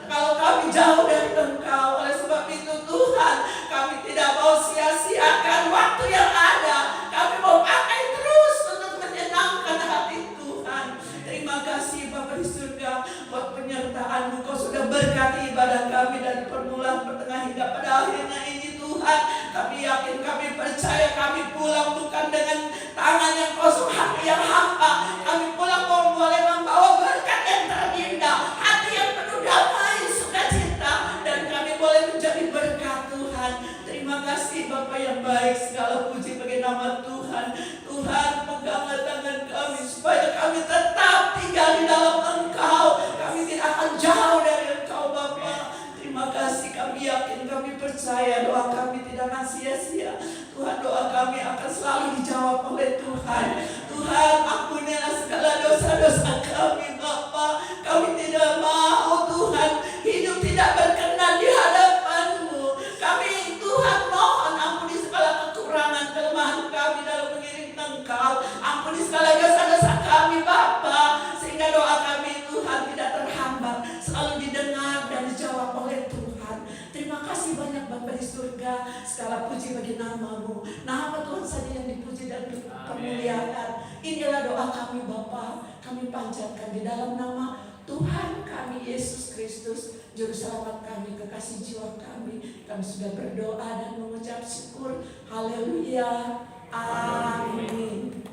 kalau kami jauh dari Engkau. Oleh sebab itu Tuhan, kami tidak mau sia-siakan waktu yang ada. Kami mau pakai terus untuk menyenangkan hati Tuhan. Terima kasih Bapa di surga buat penyertaan-Mu. Kau sudah berkati ibadah kami dari permulaan, pertengahan hingga pada akhirnya ini Tuhan. Kami yakin, kami percaya, kami pulang bukan dengan tangan yang kosong, hati yang hampa. Kami pulang boleh membawa berkat yang terindah, hati yang penuh damai, sukacita, dan kami boleh menjadi berkat Tuhan. Terima kasih Bapa yang baik, segala puji bagi nama Tuhan. Tuhan, peganglah tangan kami supaya kami tetap tinggal di dalam Engkau. Kami tidak akan jauh dari Engkau Bapa. Terima kasih, kami yakin, kami percaya doa kami tidak akan sia-sia. Tuhan, doa kami akan selalu dijawab oleh Tuhan. Tuhan, ampunilah segala dosa-dosa kami Bapa. Kami tidak mau Tuhan hidup tidak berkenan di hadapan-Mu. Kami Tuhan mohon ampuni segala kekurangan, kelemahan kami dalam mengiring Engkau. Ampuni segala dosa-dosa kami Bapa, sehingga doa kami Tuhan tidak terhambat, selalu didengar dan dijawab oleh Tuhan. Terima kasih banyak Bapa di surga. Segala puji bagi nama-Mu. Nama Tuhan saja yang dipuji dan dipermuliakan. Inilah doa kami Bapa. Kami panjatkan di dalam nama Tuhan kami Yesus Kristus, Juru Selamat kami, kekasih jiwa kami. Kami sudah berdoa dan mengucap syukur. Haleluya. Amin.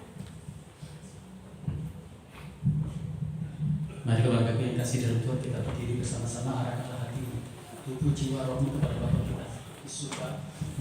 Mari keluarga yang kasih dalam Tuhan, kita berdiri bersama-sama, arahkanlah hatimu, tubuh jiwa rohmu kepada Bapa kita di surga,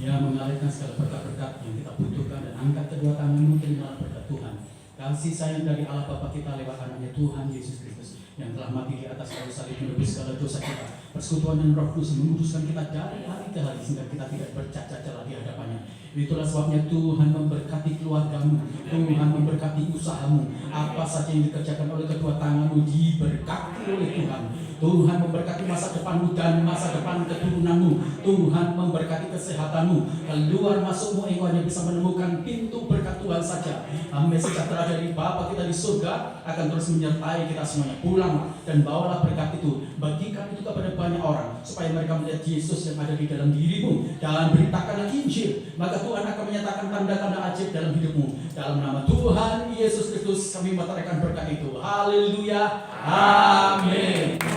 yang mengalirkan segala berkat-berkat yang kita butuhkan, dan angkat kedua tanganmu terimalah berkat Tuhan. Kasih sayang dari Allah Bapa kita lewat anaknya Tuhan Yesus Kristus yang telah mati di atas kayu salib menebus segala dosa kita. Persekutuan dan Roh Kudus menguduskan kita dari hari ke hari sehingga kita tidak bercacat celah di hadapannya. Itulah sebabnya Tuhan memberkati keluargamu, Tuhan memberkati usahamu, apa saja yang dikerjakan oleh kedua tanganmu diberkati oleh Tuhan. Tuhan memberkati masa depanmu dan masa depan keturunanmu. Tuhan memberkati kesehatanmu. Keluar masukmu engkau hanya bisa menemukan pintu berkat Tuhan saja. Amin. Sejahtera dari Bapa kita di surga akan terus menyertai kita semuanya. Pulang dan bawalah berkat itu, bagikan itu kepada banyak orang supaya mereka melihat Yesus yang ada di dalam dirimu, dan beritakanlah Injil. Maka Tuhan akan menyatakan tanda-tanda ajaib dalam hidupmu. Dalam nama Tuhan Yesus Kristus kami menyatakan berkat itu. Haleluya. Amin.